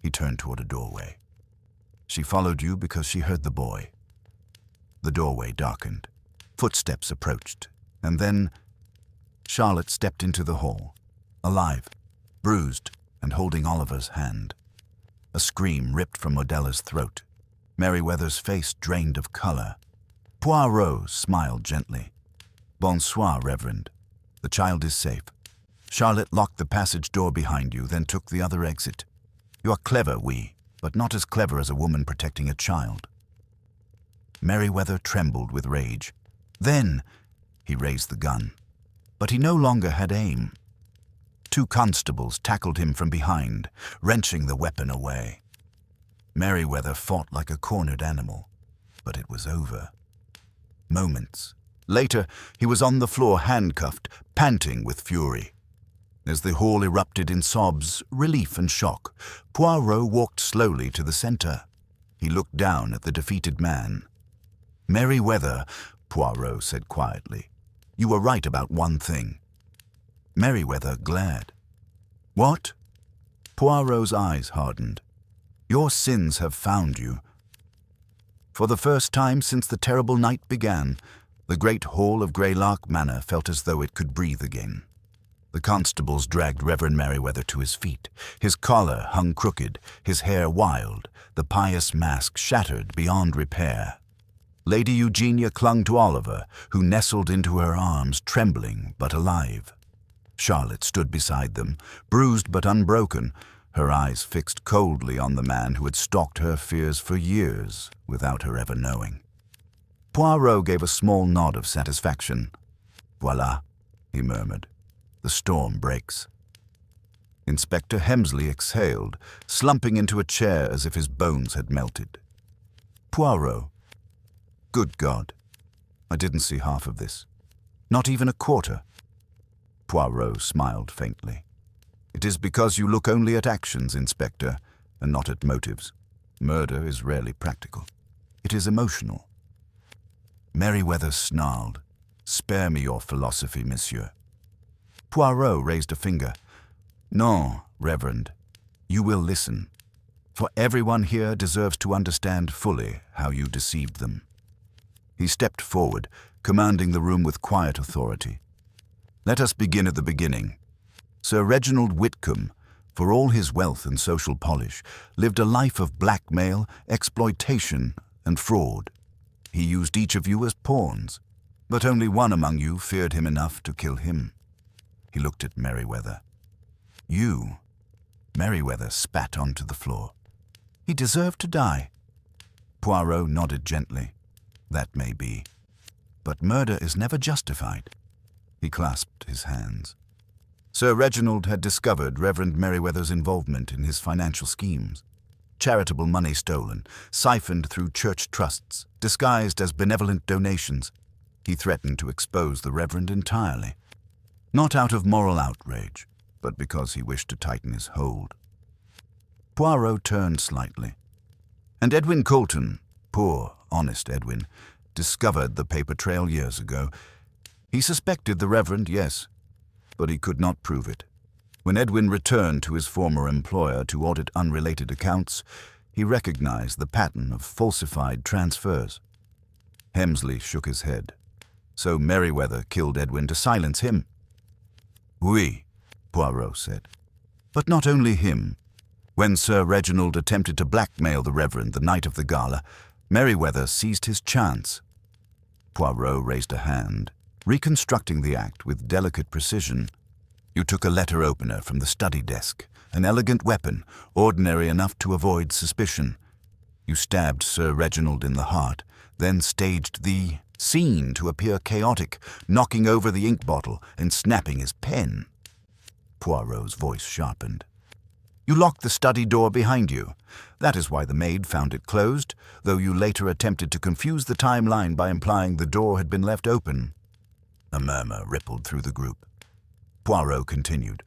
He turned toward a doorway. "She followed you because she heard the boy." The doorway darkened. Footsteps approached, and then Charlotte stepped into the hall, alive, bruised, and holding Oliver's hand. A scream ripped from Modella's throat. Merriweather's face drained of color. Poirot smiled gently. "Bonsoir, Reverend. The child is safe. Charlotte locked the passage door behind you, then took the other exit. You are clever, oui, but not as clever as a woman protecting a child." Merriweather trembled with rage. Then he raised the gun. But he no longer had aim. 2 constables tackled him from behind, wrenching the weapon away. Merriweather fought like a cornered animal, but it was over. Moments later, he was on the floor handcuffed, panting with fury. As the hall erupted in sobs, relief and shock, Poirot walked slowly to the center. He looked down at the defeated man. "Merryweather," Poirot said quietly. "You were right about one thing." Merryweather glared. "What?" Poirot's eyes hardened. "Your sins have found you." For the first time since the terrible night began, the great hall of Greylark Manor felt as though it could breathe again. The constables dragged Reverend Merryweather to his feet. His collar hung crooked, his hair wild, the pious mask shattered beyond repair. Lady Eugenia clung to Oliver, who nestled into her arms, trembling but alive. Charlotte stood beside them, bruised but unbroken, her eyes fixed coldly on the man who had stalked her fears for years without her ever knowing. Poirot gave a small nod of satisfaction. "Voilà," he murmured. "The storm breaks." Inspector Hemsley exhaled, slumping into a chair as if his bones had melted. "Poirot. Good God. I didn't see half of this. Not even a quarter." Poirot smiled faintly. "It is because you look only at actions, Inspector, and not at motives. Murder is rarely practical. It is emotional." Merryweather snarled. "Spare me your philosophy, monsieur." Poirot raised a finger. "No, Reverend. You will listen. For everyone here deserves to understand fully how you deceived them." He stepped forward, commanding the room with quiet authority. "Let us begin at the beginning. Sir Reginald Whitcomb, for all his wealth and social polish, lived a life of blackmail, exploitation, and fraud. He used each of you as pawns, but only one among you feared him enough to kill him." He looked at Merryweather. "You." Merryweather spat onto the floor. "He deserved to die." Poirot nodded gently. "That may be. But murder is never justified." He clasped his hands. Sir Reginald had discovered Reverend Merryweather's involvement in his financial schemes. Charitable money stolen, siphoned through church trusts, disguised as benevolent donations. He threatened to expose the Reverend entirely. Not out of moral outrage, but because he wished to tighten his hold. Poirot turned slightly. "And Edwin Colton, poor, honest Edwin, discovered the paper trail years ago. He suspected the Reverend, yes, but he could not prove it. When Edwin returned to his former employer to audit unrelated accounts, he recognized the pattern of falsified transfers." Hemsley shook his head. "So Merryweather killed Edwin to silence him?" "Oui," Poirot said. "But not only him. When Sir Reginald attempted to blackmail the Reverend the night of the gala, Merryweather seized his chance." Poirot raised a hand, reconstructing the act with delicate precision. "You took a letter opener from the study desk, an elegant weapon, ordinary enough to avoid suspicion. You stabbed Sir Reginald in the heart, then staged the scene to appear chaotic, knocking over the ink bottle and snapping his pen." Poirot's voice sharpened. "You locked the study door behind you. That is why the maid found it closed, though you later attempted to confuse the timeline by implying the door had been left open." A murmur rippled through the group. Poirot continued.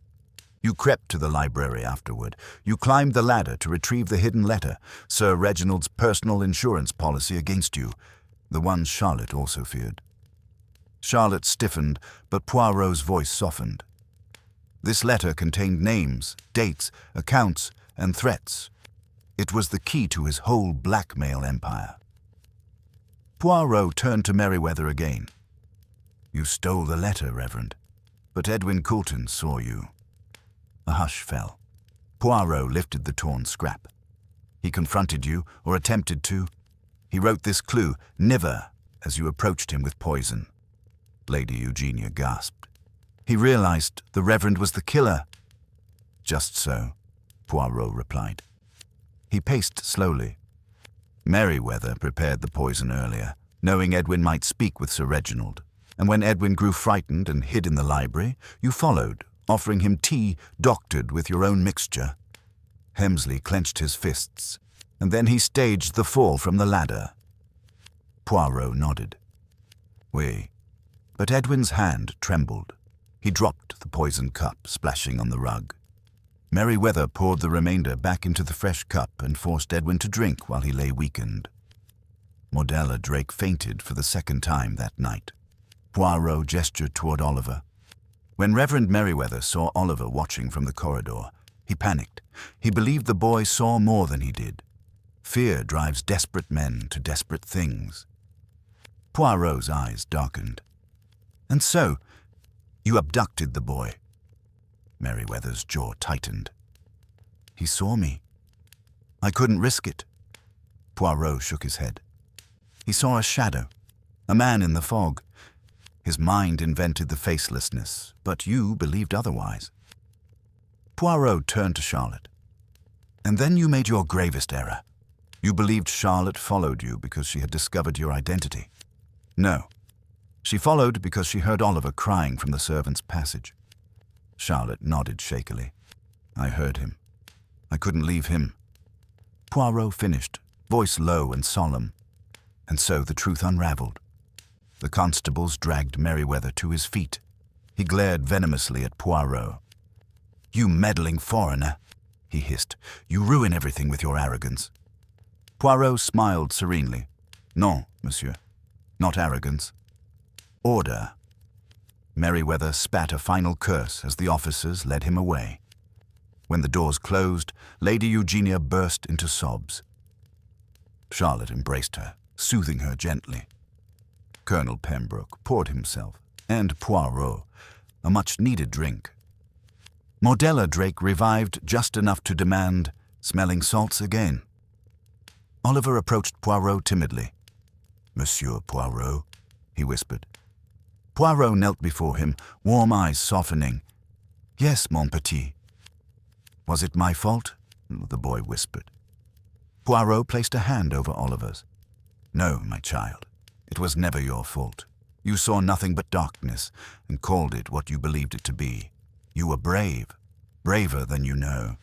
"You crept to the library afterward. You climbed the ladder to retrieve the hidden letter, Sir Reginald's personal insurance policy against you, the one Charlotte also feared." Charlotte stiffened, but Poirot's voice softened. "This letter contained names, dates, accounts, and threats. It was the key to his whole blackmail empire." Poirot turned to Merryweather again. "You stole the letter, Reverend, but Edwin Colton saw you." A hush fell. Poirot lifted the torn scrap. "He confronted you, or attempted to. He wrote this clue, 'Never,' as you approached him with poison." Lady Eugenia gasped. "He realized the Reverend was the killer." "Just so," Poirot replied. He paced slowly. "Merryweather prepared the poison earlier, knowing Edwin might speak with Sir Reginald. And when Edwin grew frightened and hid in the library, you followed, offering him tea doctored with your own mixture." Hemsley clenched his fists, and then he staged the fall from the ladder. Poirot nodded. "Oui." But Edwin's hand trembled. He dropped the poisoned cup, splashing on the rug. Merryweather poured the remainder back into the fresh cup and forced Edwin to drink while he lay weakened. Mordella Drake fainted for the second time that night. Poirot gestured toward Oliver. When Reverend Merryweather saw Oliver watching from the corridor, he panicked. He believed the boy saw more than he did. Fear drives desperate men to desperate things. Poirot's eyes darkened. "And so, you abducted the boy?" Merryweather's jaw tightened. "He saw me. I couldn't risk it." Poirot shook his head. "He saw a shadow, a man in the fog. His mind invented the facelessness, but you believed otherwise." Poirot turned to Charlotte. "And then you made your gravest error. You believed Charlotte followed you because she had discovered your identity. No. She followed because she heard Oliver crying from the servants' passage." Charlotte nodded shakily. "I heard him. I couldn't leave him." Poirot finished, voice low and solemn. And so the truth unraveled. The constables dragged Merryweather to his feet. He glared venomously at Poirot. "You meddling foreigner," he hissed. "You ruin everything with your arrogance." Poirot smiled serenely. "Non, monsieur. Not arrogance. Order." Merryweather spat a final curse as the officers led him away. When the doors closed, Lady Eugenia burst into sobs. Charlotte embraced her, soothing her gently. Colonel Pembroke poured himself, and Poirot, a much-needed drink. Mordella Drake revived just enough to demand, "Smelling salts again?" Oliver approached Poirot timidly. "Monsieur Poirot," he whispered. Poirot knelt before him, warm eyes softening. "Yes, mon petit." "Was it my fault?" the boy whispered. Poirot placed a hand over Oliver's. "No, my child. It was never your fault. You saw nothing but darkness and called it what you believed it to be. You were brave, braver than you know."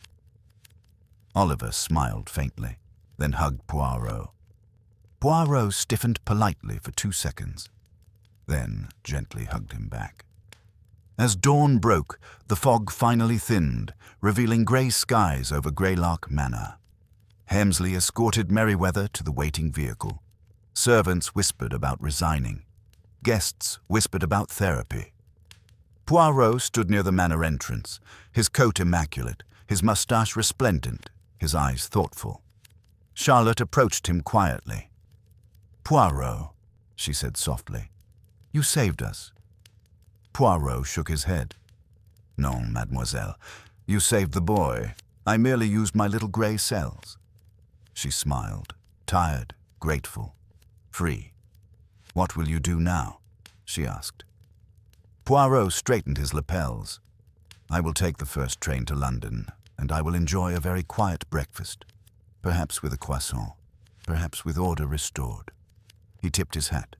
Oliver smiled faintly, then hugged Poirot. Poirot stiffened politely for 2 seconds, then gently hugged him back. As dawn broke, the fog finally thinned, revealing grey skies over Greylark Manor. Helmsley escorted Merryweather to the waiting vehicle. Servants whispered about resigning. Guests whispered about therapy. Poirot stood near the manor entrance, his coat immaculate, his moustache resplendent, his eyes thoughtful. Charlotte approached him quietly. "Poirot," she said softly, "you saved us." Poirot shook his head. "Non, mademoiselle. You saved the boy. I merely used my little grey cells." She smiled, tired, grateful, free. "What will you do now?" she asked. Poirot straightened his lapels. "I will take the first train to London, and I will enjoy a very quiet breakfast, perhaps with a croissant, perhaps with order restored." He tipped his hat.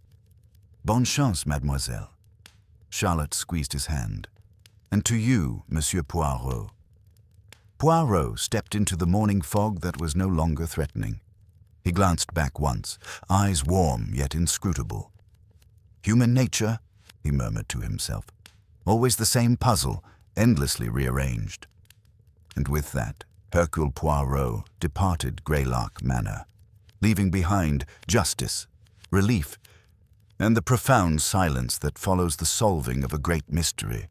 "Bonne chance, mademoiselle." Charlotte squeezed his hand. "And to you, Monsieur Poirot." Poirot stepped into the morning fog that was no longer threatening. He glanced back once, eyes warm yet inscrutable. "Human nature," he murmured to himself. "Always the same puzzle, endlessly rearranged." And with that, Hercule Poirot departed Greylark Manor, leaving behind justice, relief, and the profound silence that follows the solving of a great mystery.